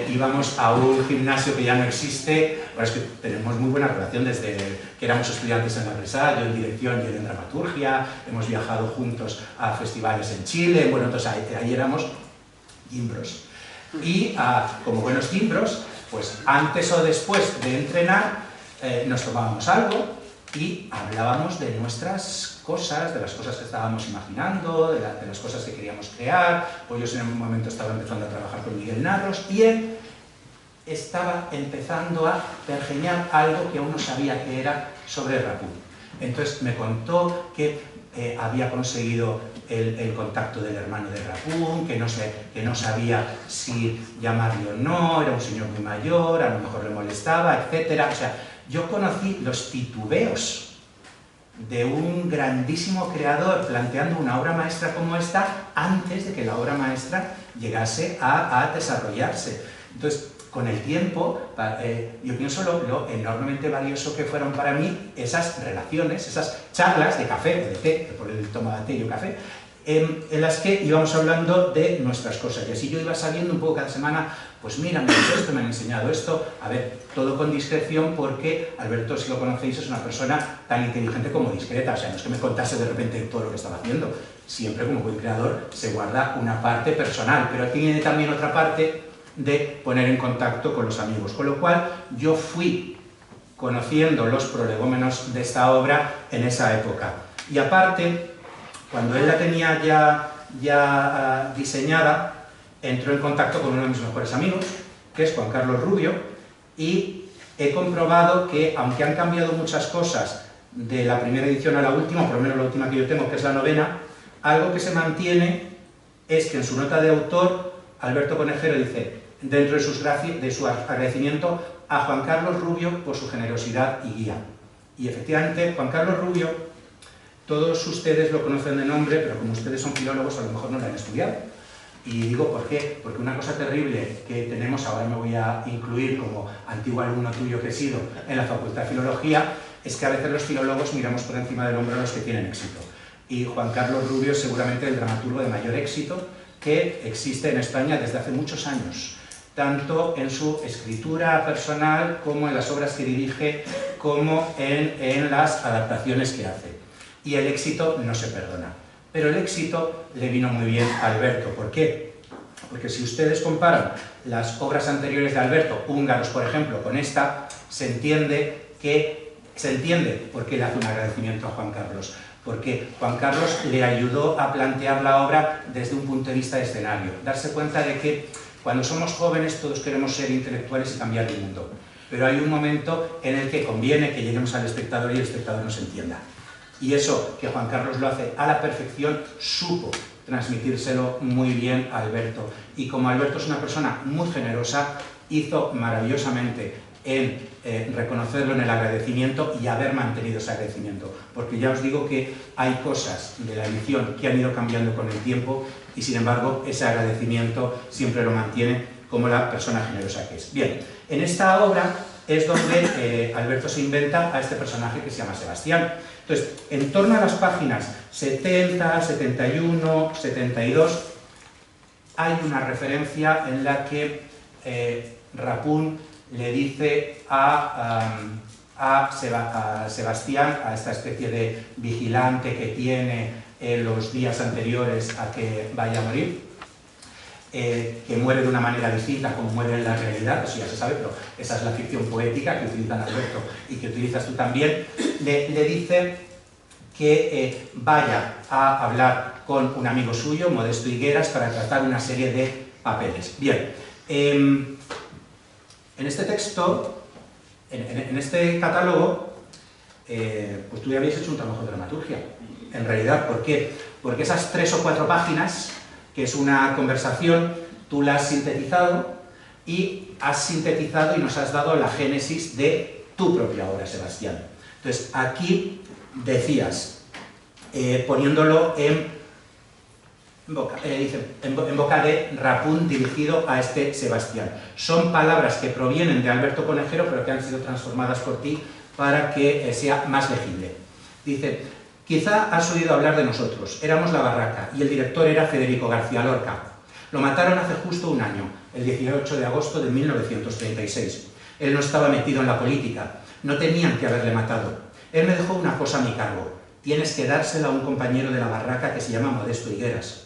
íbamos a un gimnasio que ya no existe. Bueno, es que tenemos muy buena relación desde que éramos estudiantes en la Resa, yo en dirección y él en dramaturgia, hemos viajado juntos a festivales en Chile, bueno, entonces ahí éramos gimbros. Y como buenos gimbros, pues antes o después de entrenar, nos tomábamos algo y hablábamos de nuestras cosas, de las cosas que estábamos imaginando, de las cosas que queríamos crear. Pues yo en un momento estaba empezando a trabajar con Miguel Narros y él estaba empezando a pergeñar algo que aún no sabía que era sobre Rapún. Entonces me contó que había conseguido el contacto del hermano de Rapún, que no sabía si llamarle o no, era un señor muy mayor, a lo mejor le molestaba, etc. O sea, yo conocí los titubeos de un grandísimo creador planteando una obra maestra como esta antes de que la obra maestra llegase a desarrollarse. Entonces, con el tiempo, yo pienso lo enormemente valioso que fueron para mí esas relaciones, esas charlas de café o de té, por él tomaba té y yo café, en las que íbamos hablando de nuestras cosas. Y así yo iba sabiendo un poco cada semana, pues mira, me han hecho esto, me han enseñado esto. A ver, todo con discreción, porque Alberto, si lo conocéis, es una persona tan inteligente como discreta. O sea, no es que me contase de repente todo lo que estaba haciendo. Siempre, como buen creador, se guarda una parte personal, pero tiene también otra parte de poner en contacto con los amigos. Con lo cual, yo fui conociendo los prolegómenos de esta obra en esa época. Y aparte, cuando él la tenía ya diseñada, entró en contacto con uno de mis mejores amigos, que es Juan Carlos Rubio, y he comprobado que, aunque han cambiado muchas cosas de la primera edición a la última, por lo menos la última que yo tengo, que es la novena, algo que se mantiene es que en su nota de autor, Alberto Conejero dice, dentro de su agradecimiento a Juan Carlos Rubio por su generosidad y guía. Y efectivamente, Juan Carlos Rubio, todos ustedes lo conocen de nombre, pero como ustedes son filólogos, a lo mejor no lo han estudiado. Y digo, ¿por qué? Porque una cosa terrible que tenemos, ahora me voy a incluir como antiguo alumno tuyo que he sido en la Facultad de Filología, es que a veces los filólogos miramos por encima del hombro a los que tienen éxito. Y Juan Carlos Rubio es seguramente el dramaturgo de mayor éxito que existe en España desde hace muchos años, tanto en su escritura personal como en las obras que dirige, como en las adaptaciones que hace. Y el éxito no se perdona. Pero el éxito le vino muy bien a Alberto. ¿Por qué? Porque si ustedes comparan las obras anteriores de Alberto, Húngaros, por ejemplo, con esta, se entiende por qué le hace un agradecimiento a Juan Carlos. Porque Juan Carlos le ayudó a plantear la obra desde un punto de vista de escenario. Darse cuenta de que cuando somos jóvenes todos queremos ser intelectuales y cambiar el mundo. Pero hay un momento en el que conviene que lleguemos al espectador y el espectador nos entienda. Y eso, que Juan Carlos lo hace a la perfección, supo transmitírselo muy bien a Alberto. Y como Alberto es una persona muy generosa, hizo maravillosamente en reconocerlo en el agradecimiento y haber mantenido ese agradecimiento. Porque ya os digo que hay cosas de la edición que han ido cambiando con el tiempo y sin embargo ese agradecimiento siempre lo mantiene como la persona generosa que es. Bien, en esta obra es donde Alberto se inventa a este personaje que se llama Sebastián. Entonces, en torno a las páginas 70, 71, 72, hay una referencia en la que Rapun le dice a Sebastián, a esta especie de vigilante que tiene en los días anteriores a que vaya a morir, que muere de una manera distinta como muere en la realidad, eso ya se sabe, pero esa es la ficción poética que utilizan Alberto y que utilizas tú también, le dice que vaya a hablar con un amigo suyo, Modesto Higueras, para tratar una serie de papeles. Bien, en este texto, en este catálogo, pues tú ya habías hecho un trabajo de dramaturgia, en realidad. ¿Por qué? Porque esas 3 o 4 páginas, que es una conversación, tú la has sintetizado y nos has dado la génesis de tu propia obra, Sebastián. Entonces, aquí decías, poniéndolo en boca de Rapun dirigido a este Sebastián. Son palabras que provienen de Alberto Conejero, pero que han sido transformadas por ti para que sea más legible. Dice, quizá has oído hablar de nosotros, éramos La Barraca y el director era Federico García Lorca. Lo mataron hace justo un año, el 18 de agosto de 1936. Él no estaba metido en la política, no tenían que haberle matado. Él me dejó una cosa a mi cargo, tienes que dársela a un compañero de La Barraca que se llama Modesto Higueras.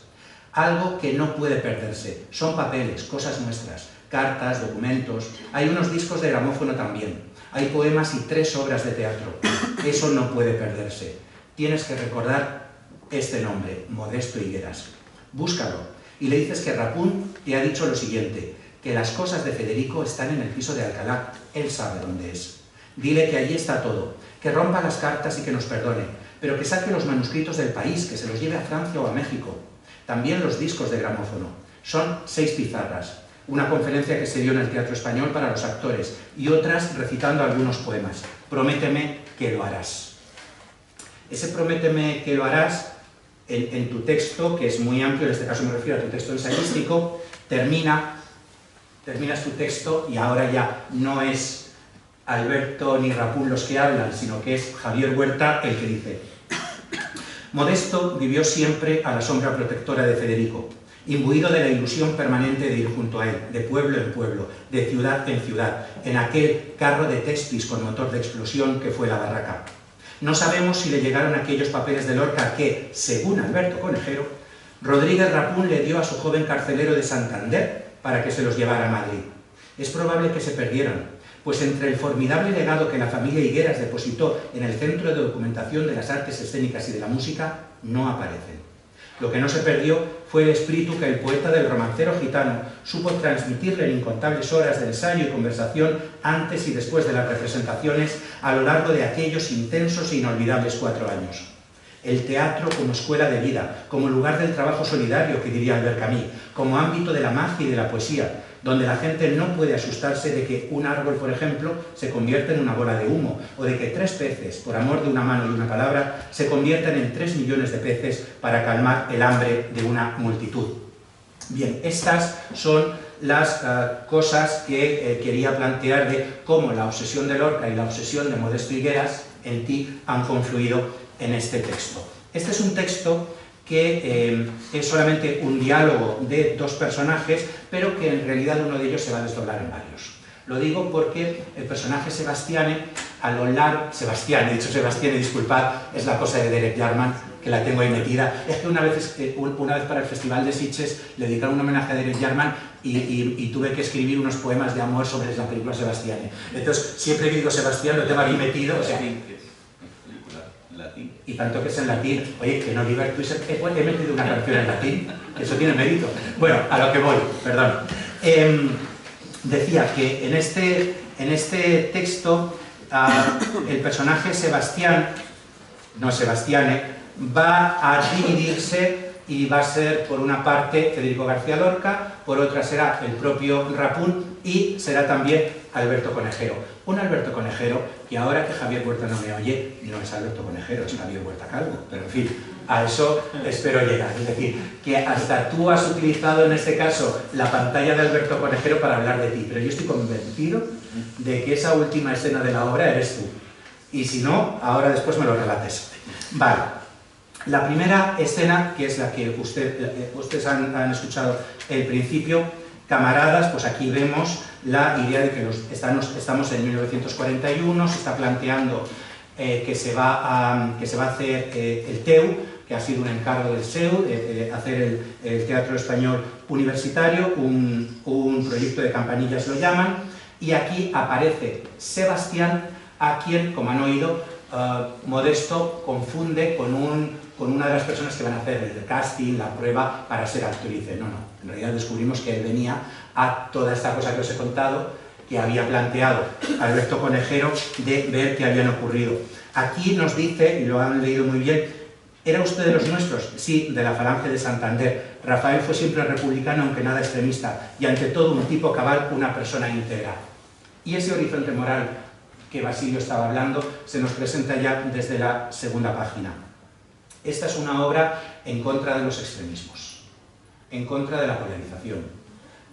Algo que no puede perderse, son papeles, cosas nuestras, cartas, documentos, hay unos discos de gramófono también, hay poemas y 3 obras de teatro, eso no puede perderse. Tienes que recordar este nombre, Modesto Higueras. Búscalo y le dices que Rapun te ha dicho lo siguiente, que las cosas de Federico están en el piso de Alcalá, él sabe dónde es. Dile que allí está todo, que rompa las cartas y que nos perdone, pero que saque los manuscritos del país, que se los lleve a Francia o a México. También los discos de gramófono. Son 6 pizarras. Una conferencia que se dio en el Teatro Español para los actores y otras recitando algunos poemas. Prométeme que lo harás. Ese prométeme que lo harás, en tu texto, que es muy amplio, en este caso me refiero a tu texto ensayístico, terminas tu texto y ahora ya no es Alberto ni Rapun los que hablan, sino que es Javier Huerta el que dice: Modesto vivió siempre a la sombra protectora de Federico, imbuido de la ilusión permanente de ir junto a él, de pueblo en pueblo, de ciudad en ciudad, en aquel carro de Tespis con motor de explosión que fue La Barraca. No sabemos si le llegaron aquellos papeles de Lorca que, según Alberto Conejero, Rodríguez Rapun le dio a su joven carcelero de Santander para que se los llevara a Madrid. Es probable que se perdieran, pues entre el formidable legado que la familia Higueras depositó en el Centro de Documentación de las Artes Escénicas y de la Música, no aparecen. Lo que no se perdió fue el espíritu que el poeta del romancero gitano supo transmitirle en incontables horas de ensayo y conversación antes y después de las representaciones a lo largo de aquellos intensos e inolvidables 4 años. El teatro como escuela de vida, como lugar del trabajo solidario, que diría Albert Camus, como ámbito de la magia y de la poesía, donde la gente no puede asustarse de que un árbol, por ejemplo, se convierta en una bola de humo, o de que 3 peces, por amor de una mano y una palabra, se conviertan en 3 millones de peces para calmar el hambre de una multitud. Bien, estas son las cosas que quería plantear de cómo la obsesión de Lorca y la obsesión de Modesto Higueras en ti han confluido en este texto. Este es un texto que es solamente un diálogo de 2 personajes, pero que en realidad uno de ellos se va a desdoblar en varios. Lo digo porque el personaje Sebastiane, a lo largo... Sebastiane, he dicho Sebastiane, disculpad, es la cosa de Derek Jarman, que la tengo ahí metida. Es que una vez para el Festival de Sitges le dedicaron un homenaje a Derek Jarman y tuve que escribir unos poemas de amor sobre la película Sebastiane. Entonces, siempre que digo Sebastián, lo tengo aquí metido, o sea... Latín. Y tanto que es en latín. Oye, que en Oliver Twist he metido una canción en latín, eso tiene mérito. Bueno, a lo que voy, perdón. Decía que en este texto el personaje Sebastián, no Sebastiane, va a dividirse y va a ser por una parte Federico García Lorca, por otra será el propio Rapún y será también Alberto Conejero. Un Alberto Conejero que ahora que Javier Huerta no me oye, no es Alberto Conejero, es Javier Huerta Calvo, pero en fin, a eso espero llegar. Es decir, que hasta tú has utilizado en este caso la pantalla de Alberto Conejero para hablar de ti, pero yo estoy convencido de que esa última escena de la obra eres tú. Y si no, ahora después me lo relates. Vale. La primera escena, que es la que ustedes han escuchado el principio, camaradas, pues aquí vemos la idea de que estamos en 1941, se está planteando que se va a hacer el TEU, que ha sido un encargo del SEU, hacer el Teatro Español Universitario, un proyecto de Campanillas lo llaman, y aquí aparece Sebastián, a quien, como han oído, Modesto confunde con una de las personas que van a hacer el casting, la prueba para ser actor. Y dice, no, en realidad descubrimos que él venía a toda esta cosa que os he contado, que había planteado Alberto Conejero, de ver qué habían ocurrido. Aquí nos dice, y lo han leído muy bien, ¿era usted de los nuestros? Sí, de la Falange de Santander. Rafael fue siempre republicano, aunque nada extremista, y ante todo un tipo cabal, una persona íntegra. Y ese horizonte moral que Basilio estaba hablando se nos presenta ya desde la segunda página. Esta es una obra en contra de los extremismos, en contra de la polarización,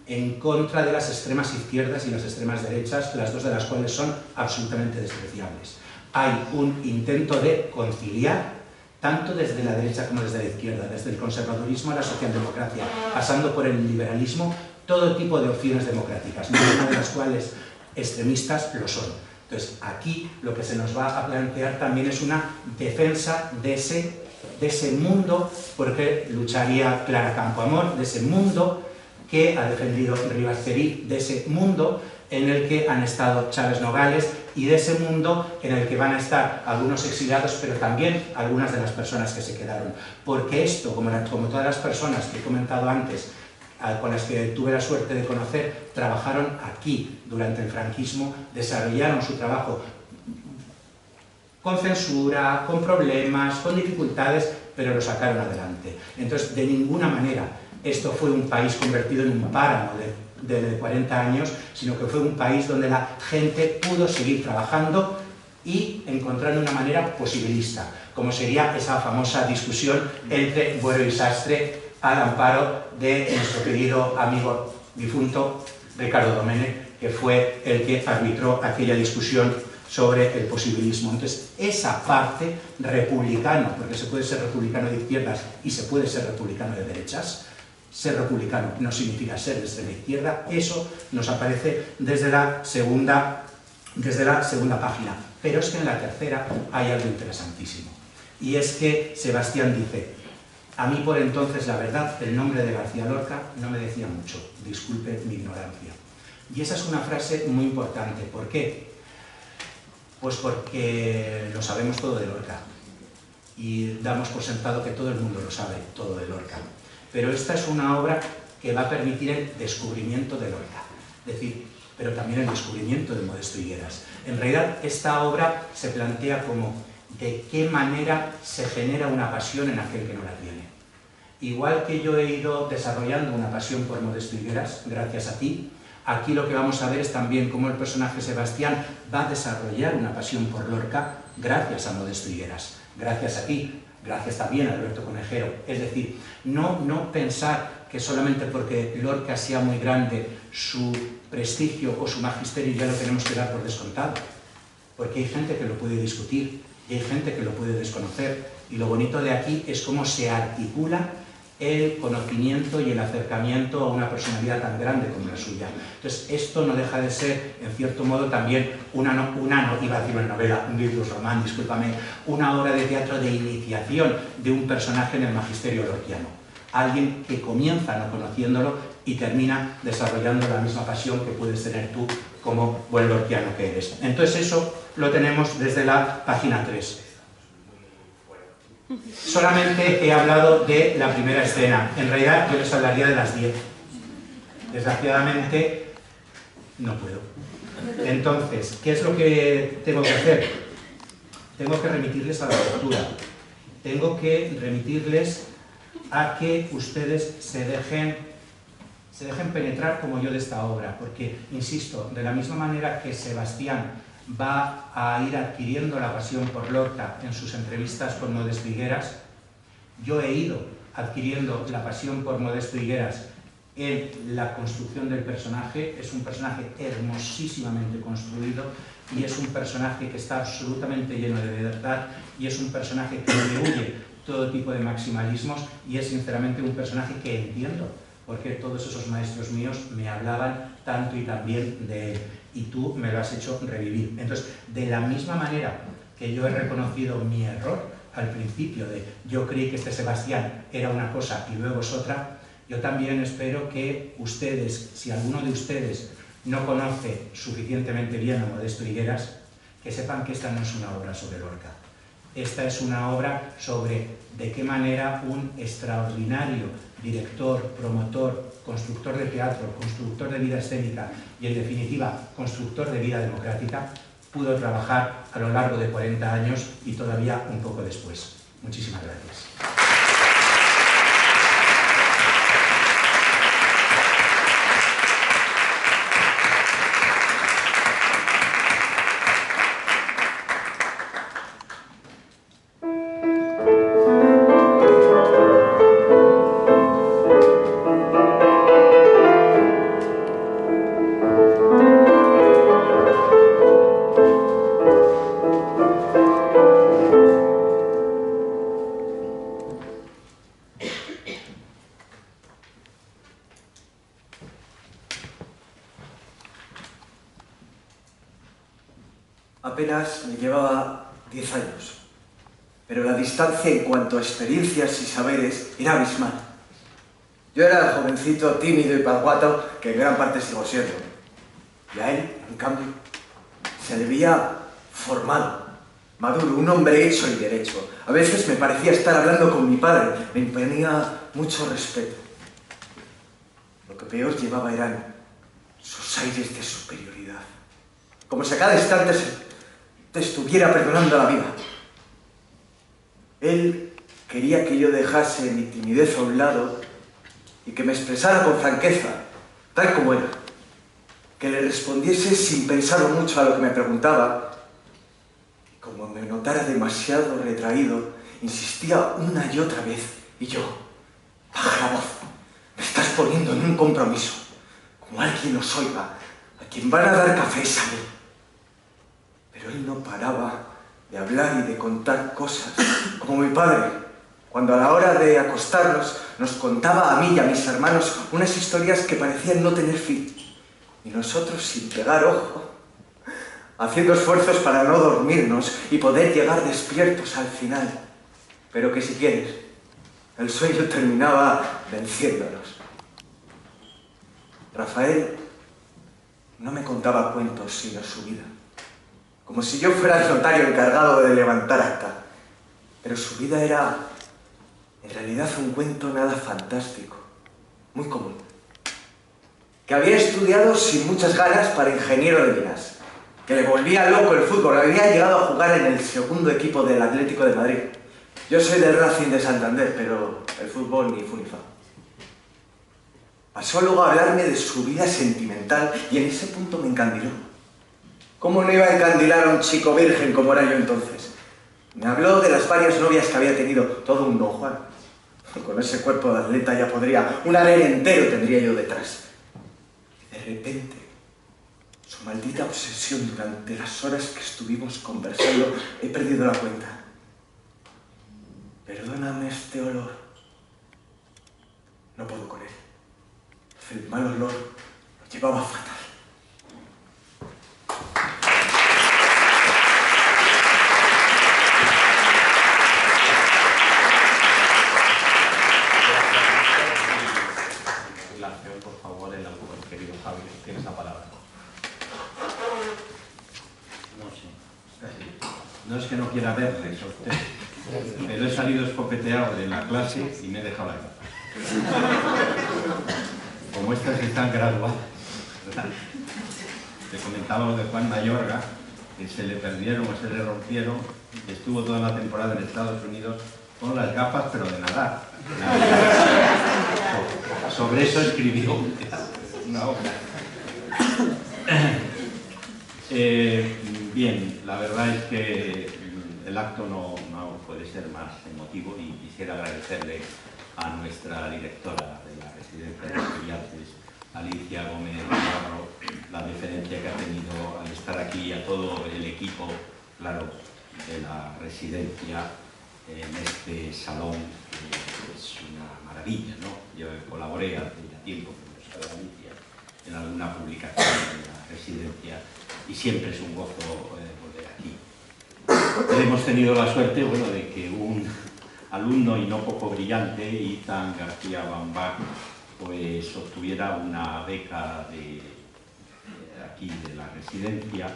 en contra de las extremas izquierdas y las extremas derechas, las dos de las cuales son absolutamente despreciables. Hay un intento de conciliar, tanto desde la derecha como desde la izquierda, desde el conservadurismo a la socialdemocracia, pasando por el liberalismo, todo tipo de opciones democráticas, ninguna de las cuales extremistas lo son. Entonces, aquí lo que se nos va a plantear también es una defensa de ese mundo, porque lucharía Clara Campoamor, de ese mundo que ha defendido Rivas Cerí, de ese mundo en el que han estado Chávez Nogales y de ese mundo en el que van a estar algunos exiliados, pero también algunas de las personas que se quedaron. Porque esto, como todas las personas que he comentado antes, con las que tuve la suerte de conocer, trabajaron aquí durante el franquismo, desarrollaron su trabajo con censura, con problemas, con dificultades, pero lo sacaron adelante. Entonces, de ninguna manera esto fue un país convertido en un páramo de 40 años, sino que fue un país donde la gente pudo seguir trabajando y encontrando una manera posibilista, como sería esa famosa discusión entre Buero y Sastre al amparo de nuestro querido amigo difunto Ricardo Domènech, que fue el que arbitró aquella discusión sobre el posibilismo. Entonces, esa parte republicano, porque se puede ser republicano de izquierdas y se puede ser republicano de derechas, ser republicano no significa ser de extrema izquierda, eso nos aparece desde la segunda página. Pero es que en la tercera hay algo interesantísimo, y es que Sebastián dice: a mí por entonces, la verdad, el nombre de García Lorca no me decía mucho, disculpe mi ignorancia. Y esa es una frase muy importante. ¿Por qué? Pues porque lo sabemos todo de Lorca. y damos por sentado que todo el mundo lo sabe, todo de Lorca. Pero esta es una obra que va a permitir el descubrimiento de Lorca, es decir, pero también el descubrimiento de Modesto Higueras. En realidad, esta obra se plantea como de qué manera se genera una pasión en aquel que no la tiene. Igual que yo he ido desarrollando una pasión por Modesto Higueras, gracias a ti, aquí lo que vamos a ver es también cómo el personaje Sebastián va a desarrollar una pasión por Lorca gracias a Modesto Higueras, gracias a ti, gracias también a Alberto Conejero. Es decir, no pensar que solamente porque Lorca sea muy grande, su prestigio o su magisterio ya lo tenemos que dar por descontado, porque hay gente que lo puede discutir y hay gente que lo puede desconocer, y lo bonito de aquí es cómo se articula el conocimiento y el acercamiento a una personalidad tan grande como la suya. Entonces, esto no deja de ser, en cierto modo, también iba a decir una novela, un libro román, discúlpame, una obra de teatro de iniciación de un personaje en el magisterio lorquiano. Alguien que comienza no conociéndolo y termina desarrollando la misma pasión que puedes tener tú como buen lorquiano que eres. Entonces, eso lo tenemos desde la página 3. Solamente he hablado de la primera escena. En realidad yo les hablaría de las 10. Desgraciadamente no puedo. Entonces, ¿qué es lo que tengo que hacer? Tengo que remitirles a la lectura. Tengo que remitirles a que ustedes se dejen penetrar como yo de esta obra. Porque, insisto, de la misma manera que Sebastián va a ir adquiriendo la pasión por Lorca en sus entrevistas con Modesto Higueras, yo he ido adquiriendo la pasión por Modesto Higueras en la construcción del personaje. Es un personaje hermosísimamente construido y es un personaje que está absolutamente lleno de verdad y es un personaje que rehuye todo tipo de maximalismos y es sinceramente un personaje que entiendo, porque todos esos maestros míos me hablaban tanto y tan bien de él. Y tú me lo has hecho revivir. Entonces, de la misma manera que yo he reconocido mi error al principio de yo creí que este Sebastián era una cosa y luego es otra, yo también espero que ustedes, si alguno de ustedes no conoce suficientemente bien a Modesto Higueras, que sepan que esta no es una obra sobre Lorca. Esta es una obra sobre de qué manera un extraordinario director, promotor, constructor de teatro, constructor de vida escénica y, en definitiva, constructor de vida democrática, pudo trabajar a lo largo de 40 años y todavía un poco después. Muchísimas gracias. Apenas me llevaba 10 años, pero la distancia en cuanto a experiencias y saberes era abismal. Yo era el jovencito tímido y pasguato que en gran parte sigo siendo. Y a él, en cambio, se le veía formado, maduro, un hombre hecho y derecho. A veces me parecía estar hablando con mi padre, me imponía mucho respeto. Lo que peor llevaba eran sus aires de superioridad, como si a cada instante te estuviera perdonando la vida. Él quería que yo dejase mi timidez a un lado y que me expresara con franqueza, tal como era, que le respondiese sin pensarlo mucho a lo que me preguntaba. Y como me notara demasiado retraído, insistía una y otra vez, y yo, baja la voz, me estás poniendo en un compromiso, como alguien os oiga, a quien van a dar cafés a mí. Pero él no paraba de hablar y de contar cosas, como mi padre, cuando a la hora de acostarnos nos contaba a mí y a mis hermanos unas historias que parecían no tener fin. Y nosotros, sin pegar ojo, haciendo esfuerzos para no dormirnos y poder llegar despiertos al final. Pero que si quieres, el sueño terminaba venciéndonos. Rafael no me contaba cuentos sino su vida, como si yo fuera el notario encargado de levantar acta. Pero su vida era, en realidad, un cuento nada fantástico, muy común. Que había estudiado sin muchas ganas para ingeniero de minas, que le volvía loco el fútbol, había llegado a jugar en el segundo equipo del Atlético de Madrid. Yo soy del Racing de Santander, pero el fútbol ni fu ni fa. Pasó luego a hablarme de su vida sentimental y en ese punto me encandiló. ¿Cómo no iba a encandilar a un chico virgen como era yo entonces? Me habló de las varias novias que había tenido, todo un Don Juan. Con ese cuerpo de atleta ya podría, un harén entero tendría yo detrás. Y de repente, su maldita obsesión durante las horas que estuvimos conversando, he perdido la cuenta. Perdóname este olor. No puedo con él. El mal olor lo llevaba fatal. Por favor, el autor, querido Javier, tienes la palabra. No sé. No es que no quiera verles a usted, pero he salido escopeteado de la clase y me he dejado la cara. Como estas están graduadas, ¿verdad? Te comentábamos de Juan Mayorga, que se le perdieron o se le rompieron, que estuvo toda la temporada en Estados Unidos con las gafas, pero de nadar. Sobre eso escribió una obra. Bien, la verdad es que el acto no puede ser más emotivo y quisiera agradecerle a nuestra directora de la Residencia de Estudiantes, Alicia Gómez Navarro, la deferencia que ha tenido al estar aquí, y a todo el equipo, claro, de la residencia en este salón, que es una maravilla, ¿no? Yo colaboré hace ya tiempo con nuestra Alicia en alguna publicación de la residencia y siempre es un gozo volver aquí. Hemos tenido la suerte, bueno, de que un alumno y no poco brillante, Ethan García Bambach, pues obtuviera una beca aquí de la residencia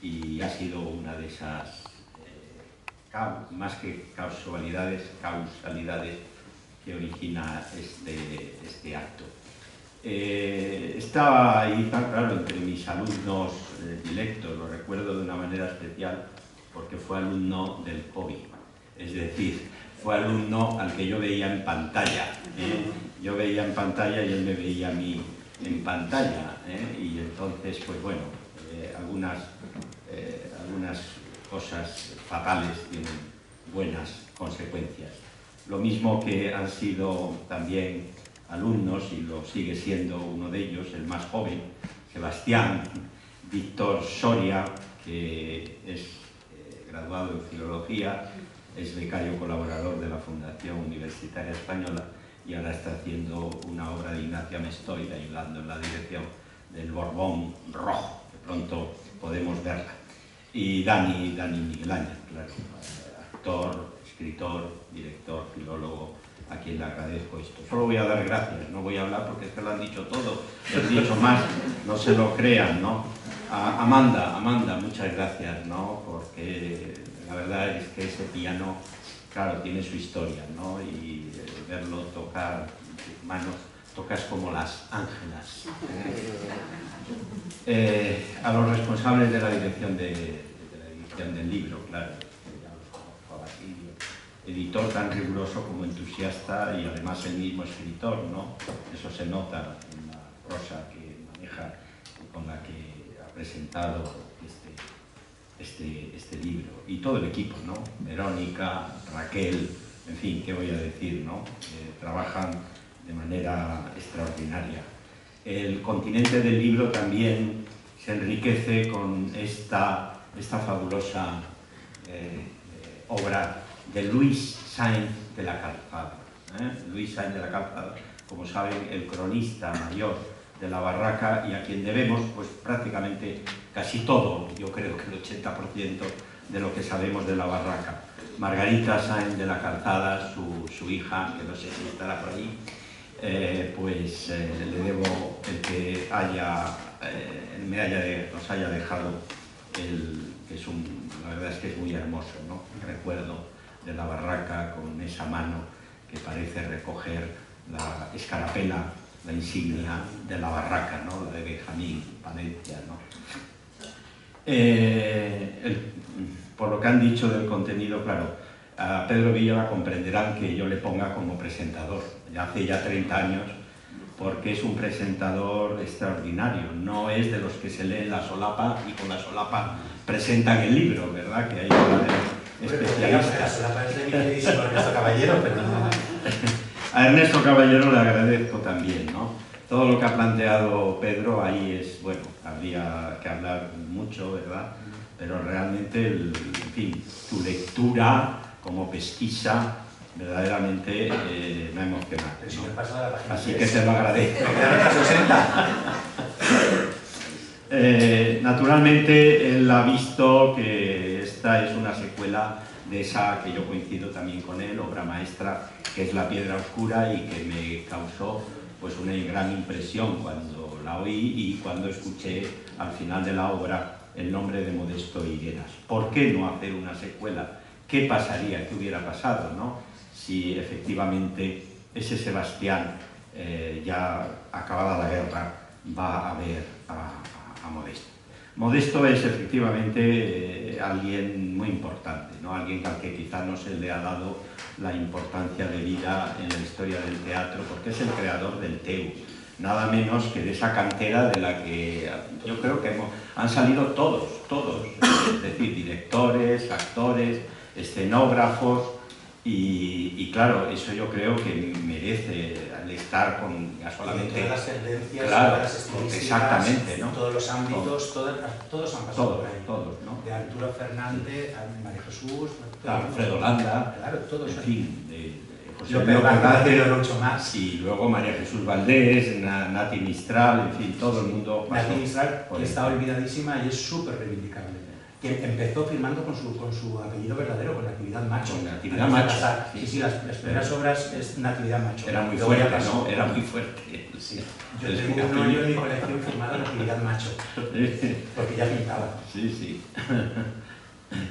y ha sido una de esas más que causalidades que origina este acto. Estaba ahí tan claro entre mis alumnos directos, lo recuerdo de una manera especial porque fue alumno del COVID, es decir, fue alumno al que yo veía en pantalla. Yo veía en pantalla y él me veía a mí en pantalla, y entonces, pues bueno, algunas cosas fatales tienen buenas consecuencias. Lo mismo que han sido también alumnos, y lo sigue siendo uno de ellos, el más joven, Sebastián Víctor Soria, que es graduado en Filología, es becario colaborador de la Fundación Universitaria Española y ahora está haciendo una obra de Ignacia Mestoy, ayudando en la dirección del Borbón Rojo, que pronto podemos verla. Y Dani Miguel Ángel, claro, actor, escritor, director, filólogo, a quien le agradezco esto. Solo voy a dar gracias, no voy a hablar porque es que lo han dicho todo, he dicho más, no se lo crean, ¿no? A Amanda, muchas gracias, ¿no? Porque la verdad es que ese piano, claro, tiene su historia, ¿no? Y verlo tocar manos, tocas como las ángelas. A los responsables de la dirección del libro, claro, ya los conozco a Basilio, editor tan riguroso como entusiasta y además el mismo escritor, ¿no? Eso se nota en la prosa que maneja y con la que ha presentado este libro. Y todo el equipo, ¿no? Verónica, Raquel, en fin, ¿qué voy a decir, no? Trabajan de manera extraordinaria. El continente del libro también se enriquece con esta fabulosa obra de Luis Sáenz de la Calzada. Luis Sáenz de la Calzada, como saben, el cronista mayor de la Barraca y a quien debemos pues prácticamente casi todo, yo creo que el 80% de lo que sabemos de la Barraca. Margarita Sáenz de la Calzada, su hija, que no sé si estará por ahí, le debo el que nos haya dejado, la verdad es que es muy hermoso, ¿no? El recuerdo de la barraca con esa mano que parece recoger la escarapela, la insignia de la barraca, ¿no? La de Benjamín Palencia, ¿no? Por lo que han dicho del contenido, claro, a Pedro Villa comprenderán que yo le ponga como presentador, ya hace ya 30 años, porque es un presentador extraordinario, no es de los que se leen la solapa y con la solapa presentan el libro, ¿verdad? Que hay especialistas. La solapa es de mi queridísimo Ernesto Caballero, pero no... A Ernesto Caballero le agradezco también, ¿no? Todo lo que ha planteado Pedro ahí es, bueno, habría que hablar mucho, ¿verdad? Pero realmente, en fin, tu lectura como pesquisa verdaderamente me ha emocionado, ¿no? Así que te lo agradezco. Naturalmente, él ha visto que esta es una secuela de esa que yo coincido también con él, obra maestra, que es La Piedra Oscura, y que me causó pues una gran impresión cuando la oí y cuando escuché al final de la obra el nombre de Modesto Higueras. ¿Por qué no hacer una secuela? ¿Qué pasaría? ¿Qué hubiera pasado, no? Si efectivamente ese Sebastián, ya acabada la guerra, va a ver a Modesto. Modesto es efectivamente alguien muy importante, ¿no? Alguien al que quizá no se le ha dado la importancia debida en la historia del teatro, porque es el creador del TEU, nada menos que de esa cantera de la que yo creo que han salido todos, es decir, directores, actores, escenógrafos, y claro, eso yo creo que merece al estar con ya solamente... Y todas las tendencias, claro, todas las estilísticas, exactamente, ¿no? todos los ámbitos, todos han pasado por ahí. Todos, ¿no? De Arturo Fernández a María Jesús, Alfredo Landa, claro, todos. En fin, de José López Vázquez, mucho más. Y luego María Jesús Valdés, Nati Mistral, en fin, todo el mundo pasó. Nati Mistral, por que esto. está olvidadísima y es súper reivindicable. Que empezó firmando con su apellido verdadero, con Natividad Macho. Con Natividad Macho. Sí, las primeras obras es Natividad Macho. Era muy Luego fuerte, ya pasó. ¿no? Era muy fuerte. Sí. Yo tengo un hoyo en mi colección firmado Natividad Macho, porque ya pintaba. Sí, sí.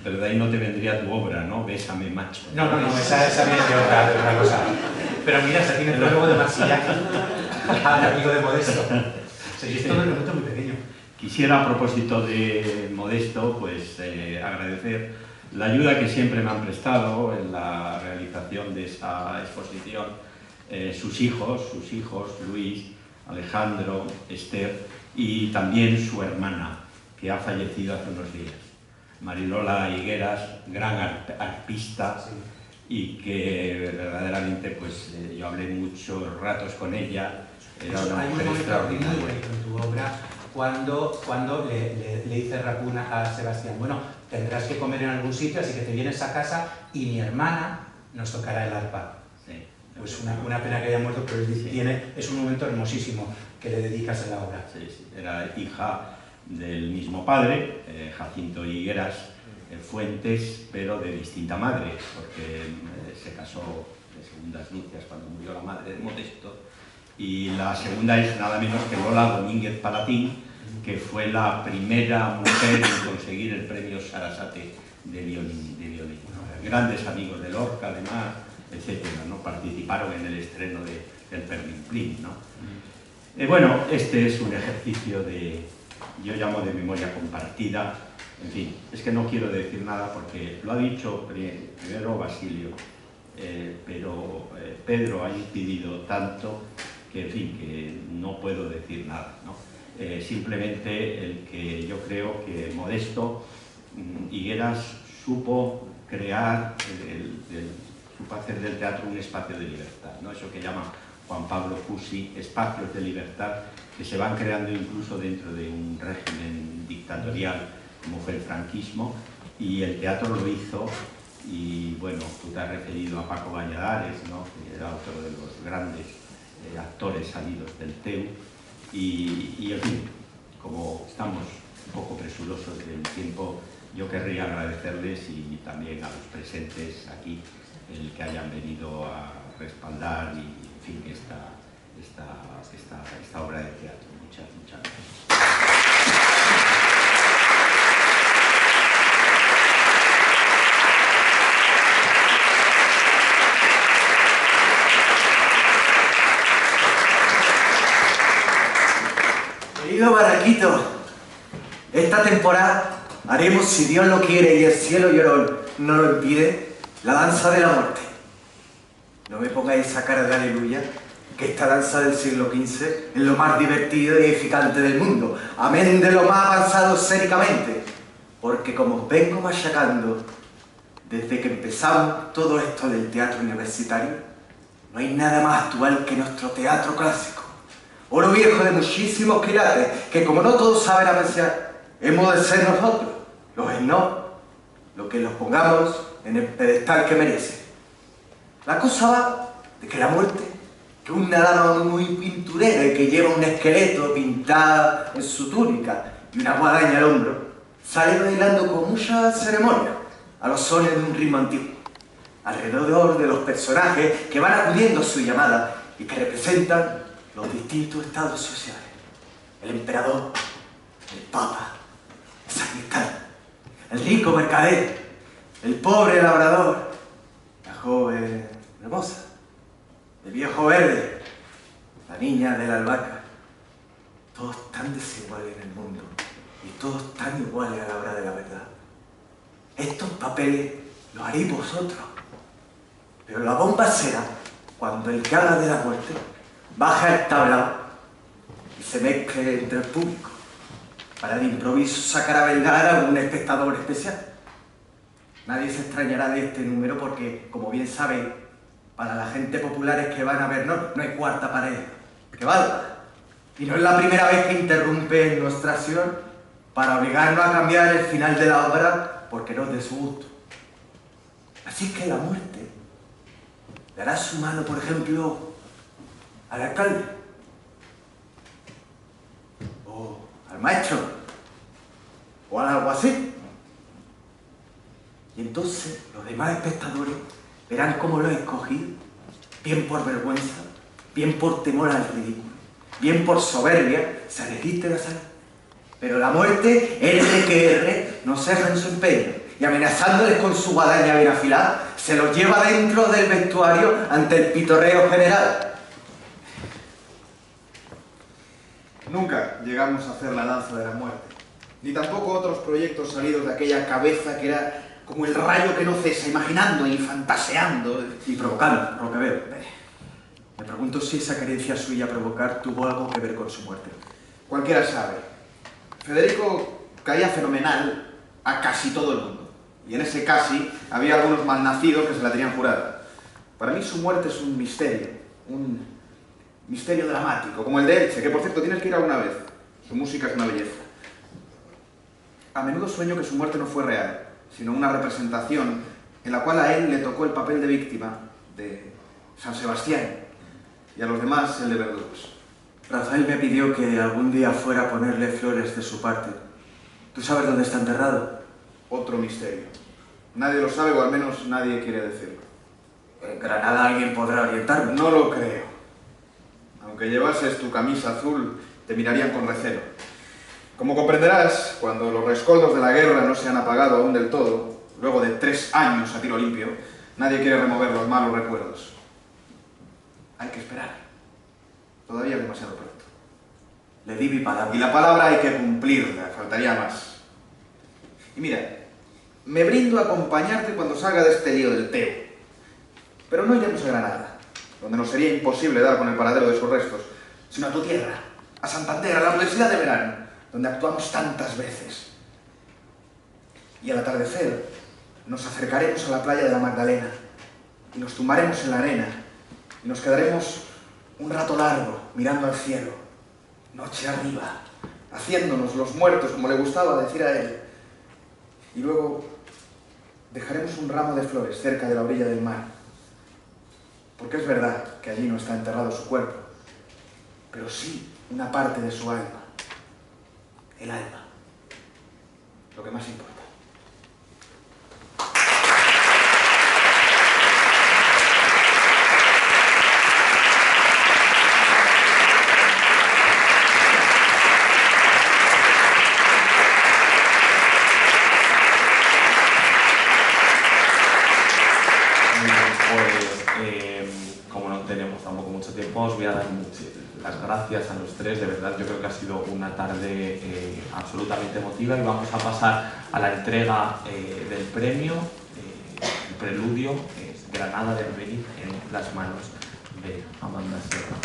Pero de ahí no te vendría tu obra, ¿no? Bésame, macho. No, esa viene de otra cosa. Pero mira, se tiene el prólogo de Marsillac, al amigo de Modesto. Sí, es todo el momento muy pequeño. Quisiera, a propósito de Modesto, pues agradecer la ayuda que siempre me han prestado en la realización de esa exposición, sus hijos, Luis, Alejandro, Esther, y también su hermana, que ha fallecido hace unos días. Marilola Higueras, gran arpista, Sí. Y que verdaderamente pues yo hablé muchos ratos con ella, era una Hay un mujer momento muy extraordinaria. bonito en tu obra cuando le dice Rapuna a Sebastián, bueno, tendrás que comer en algún sitio, así que te vienes a casa y mi hermana nos tocará el arpa. Sí. Pues una pena que haya muerto, pero él dice, es un momento hermosísimo que le dedicas a la obra. Sí, sí. Era hija del mismo padre, Jacinto Higueras Fuentes, pero de distinta madre, porque se casó de segundas nupcias cuando murió la madre de Modesto, y la segunda es nada menos que Lola Domínguez Palatín, que fue la primera mujer en conseguir el premio Sarasate de violín. Grandes amigos de Lorca, además, etcétera, ¿no? Participaron en el estreno del Perlimplín, ¿no? Bueno, este es un ejercicio yo llamo de memoria compartida. En fin, es que no quiero decir nada porque lo ha dicho primero Basilio, pero Pedro ha incidido tanto que, en fin, que no puedo decir nada, ¿no? Simplemente el que yo creo que Modesto Higueras supo crear, supo hacer del teatro un espacio de libertad, ¿no? Eso que llama Juan Pablo Cusi, espacios de libertad que se van creando incluso dentro de un régimen dictatorial como fue el franquismo, y el teatro lo hizo. Y bueno, tú te has referido a Paco Valladares, ¿no? Que era otro de los grandes actores salidos del TEU, y en fin, como estamos un poco presurosos del tiempo, yo querría agradecerles y también a los presentes aquí el que hayan venido a respaldar y, en fin, esta obra de teatro. Muchas gracias. Querido Barraquito, esta temporada haremos, si Dios lo quiere y el cielo llorón no lo impide, la danza de la muerte. No me pongáis esa cara de aleluya, que esta danza del siglo XV es lo más divertido y edificante del mundo, amén de lo más avanzado escénicamente, porque como os vengo machacando desde que empezamos todo esto del teatro universitario, no hay nada más actual que nuestro teatro clásico, oro viejo de muchísimos quilates, que como no todos saben apreciar, hemos de ser nosotros, los etnos, lo que los pongamos en el pedestal que merece. La cosa va de que la muerte, que es una dama muy pinturera y que lleva un esqueleto pintado en su túnica y una guadaña al hombro, sale bailando con mucha ceremonia a los sones de un ritmo antiguo, alrededor de los personajes que van acudiendo a su llamada y que representan los distintos estados sociales. El emperador, el papa, el sacristán, el rico mercader, el pobre labrador, la joven hermosa, el viejo verde, la niña de la albahaca. Todos tan desiguales en el mundo y todos tan iguales a la hora de la verdad. Estos papeles los haréis vosotros, pero la bomba será cuando el que habla de la muerte baja el tablao y se mezcle entre el público para de improviso sacar a bailar a un espectador especial. Nadie se extrañará de este número porque, como bien sabéis, para la gente popular que van a vernos no hay cuarta pared que valga. Y no es la primera vez que interrumpe nuestra acción para obligarnos a cambiar el final de la obra porque no es de su gusto. Así que la muerte dará su mano, por ejemplo, al alcalde, o al maestro, o al alguacil. Y entonces los demás espectadores verán cómo lo he escogido, bien por vergüenza, bien por temor al ridículo, bien por soberbia, se resiste a salir. Pero la muerte, R que R, no ceja en su empeño, y amenazándoles con su guadaña bien afilada, se los lleva dentro del vestuario ante el pitorreo general. Nunca llegamos a hacer la danza de la muerte, ni tampoco otros proyectos salidos de aquella cabeza que era como el rayo que no cesa, imaginando y fantaseando. Y provocando, por lo que veo. Me pregunto si esa querencia suya a provocar tuvo algo que ver con su muerte. Cualquiera sabe. Federico caía fenomenal a casi todo el mundo. Y en ese casi había algunos malnacidos que se la tenían jurada. Para mí su muerte es un misterio dramático, como el de Elche, que por cierto tienes que ir alguna vez. Su música es una belleza. A menudo sueño que su muerte no fue real, sino una representación en la cual a él le tocó el papel de víctima de San Sebastián y a los demás el de verdugos. Rafael me pidió que algún día fuera a ponerle flores de su parte. ¿Tú sabes dónde está enterrado? Otro misterio. Nadie lo sabe, o al menos nadie quiere decirlo. En Granada alguien podrá orientarme. No lo creo. Aunque llevases tu camisa azul, te mirarían con recelo. Como comprenderás, cuando los rescoldos de la guerra no se han apagado aún del todo, luego de 3 años a tiro limpio, nadie quiere remover los malos recuerdos. Hay que esperar. Todavía es demasiado pronto. Le di mi palabra. Y la palabra hay que cumplirla, faltaría más. Y mira, me brindo a acompañarte cuando salga de este lío del Teo. Pero no iremos a Granada, donde nos sería imposible dar con el paradero de sus restos, sino a tu tierra, a Santander, a la Universidad de Verano, donde actuamos tantas veces. Y al atardecer nos acercaremos a la playa de la Magdalena y nos tumbaremos en la arena y nos quedaremos un rato largo mirando al cielo, noche arriba, haciéndonos los muertos, como le gustaba decir a él. Y luego dejaremos un ramo de flores cerca de la orilla del mar, porque es verdad que allí no está enterrado su cuerpo, pero sí una parte de su alma, el alma, lo que más importa. Como no tenemos tampoco mucho tiempo, os voy a dar las gracias a los tres, de verdad yo creo que ha sido una tarde absolutamente emotiva y vamos a pasar a la entrega del premio, el preludio, es Granada de Albeniz en las manos de Amanda Sierra.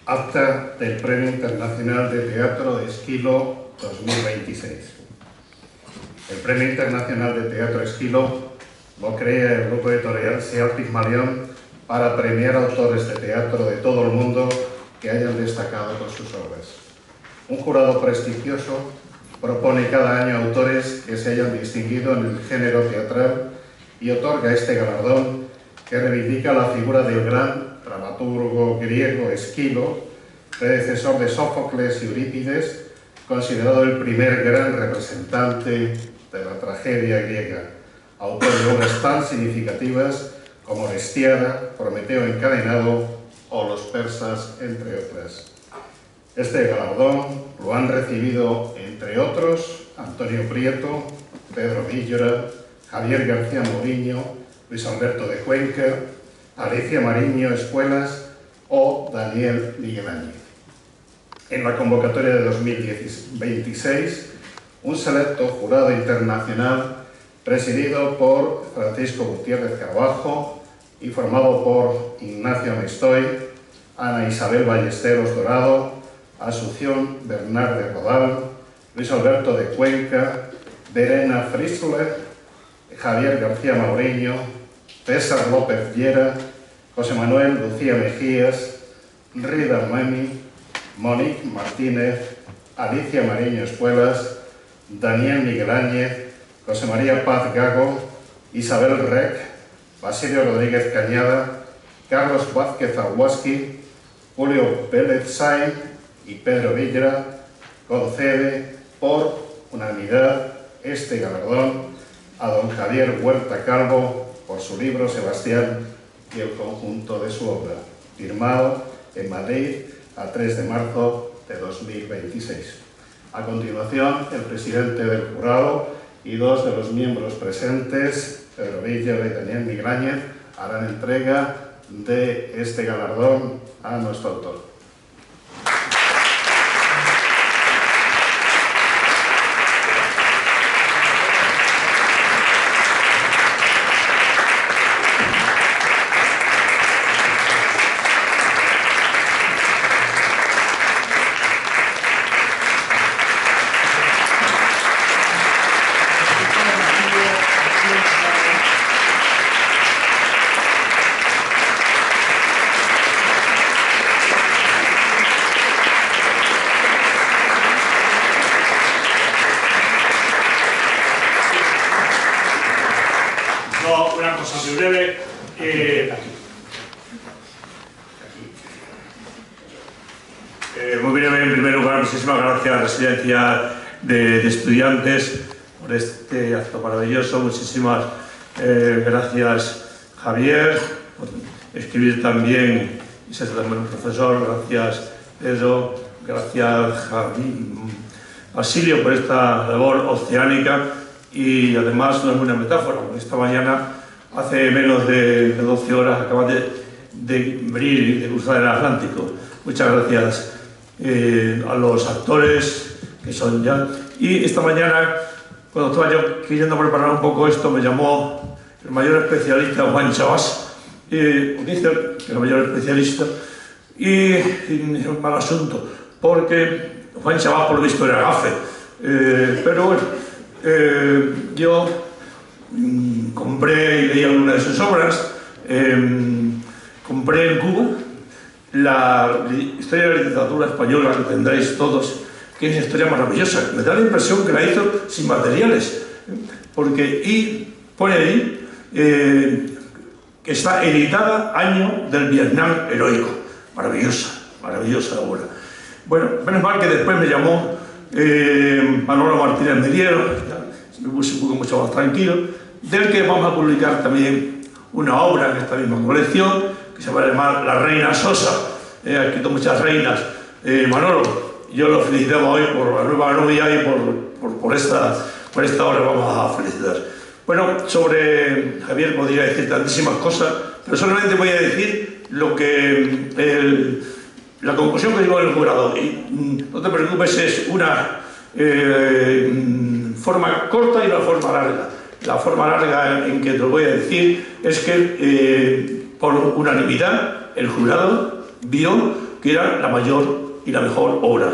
Acta del Premio Internacional de Teatro Esquilo 2026. El Premio Internacional de Teatro Esquilo lo crea el grupo editorial Seat Pigmalión para premiar autores de teatro de todo el mundo que hayan destacado por sus obras. Un jurado prestigioso propone cada año autores que se hayan distinguido en el género teatral y otorga este galardón que reivindica la figura del gran dramaturgo griego Esquilo, predecesor de Sófocles y Eurípides, considerado el primer gran representante de la tragedia griega, autor de obras tan significativas como Hestiada, Prometeo encadenado o Los persas, entre otras. Este galardón lo han recibido, entre otros, Antonio Prieto, Pedro Villora, Javier García Mourinho, Luis Alberto de Cuenca, Alicia Mariño Espuelas o Daniel Miguel Áñez. En la convocatoria de 2026, un selecto jurado internacional presidido por Francisco Gutiérrez Carbajo y formado por Ignacio Mestoy, Ana Isabel Ballesteros Dorado, Asunción Bernard de Rodal, Luis Alberto de Cuenca, Verena Fritzler, Javier García Mourinho, César López Llera, José Manuel Lucía Mejías, Rida Memi, Monique Martínez, Alicia Mariño Espuelas, Daniel Miguel Áñez, José María Paz Gago, Isabel Rec, Basilio Rodríguez Cañada, Carlos Vázquez Aguasqui, Julio Pérez Sainz y Pedro Villera concede por unanimidad este galardón a don Javier Huerta Calvo por su libro Sebastián y el conjunto de su obra, firmado en Madrid a 3 de marzo de 2026. A continuación, el presidente del jurado y dos de los miembros presentes, Pedro Villera y Daniel Miguel Áñez, harán entrega de este galardón a nuestro autor. muy breve. Muy breve, en primer lugar, muchísimas gracias, Residencia de Estudiantes, por este acto maravilloso. Muchísimas gracias, Javier, por escribir también y ser también un profesor. Gracias, Pedro. Gracias, Basilio, por esta labor oceánica. Y además, no es una metáfora, porque esta mañana, hace menos de 12 horas, acabas de venir y de cruzar el Atlántico. Muchas gracias a los actores que son ya. Y esta mañana, cuando estaba yo queriendo preparar un poco esto, me llamó el mayor especialista, Juan Chabás, dice que el mayor especialista, y es un mal asunto, porque Juan Chabás por lo visto era gafe, pero bueno, yo compré y leí algunas de sus obras. Compré en Cuba la historia de la literatura española, que tendréis todos, que es una historia maravillosa. Me da la impresión que la hizo sin materiales, porque pone ahí que está editada año del Vietnam heroico. Maravillosa, maravillosa obra. Bueno, menos mal que después me llamó Manolo Martínez Mediero, me puse un poco mucho más tranquilo, del que vamos a publicar también una obra en esta misma colección, que se va a llamar La Reina Sosa. Ha escrito muchas reinas. Manolo, yo lo felicitaba hoy por la nueva novia y por esta obra vamos a felicitar. Bueno, sobre Javier podría decir tantísimas cosas, pero solamente voy a decir lo que la conclusión que llegó el jurado. Y no te preocupes, es una forma corta y una forma larga. La forma larga en que te lo voy a decir es que por unanimidad el jurado vio que era la mayor y la mejor obra.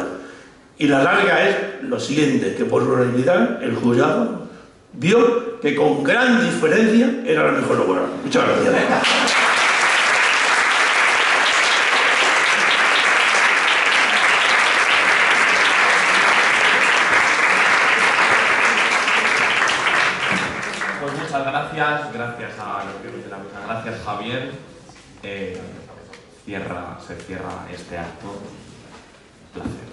Y la larga es lo siguiente, que por unanimidad el jurado vio que con gran diferencia era la mejor obra. Muchas gracias. Gracias a los que me muchas gracias, Javier. Se cierra este acto. Placer.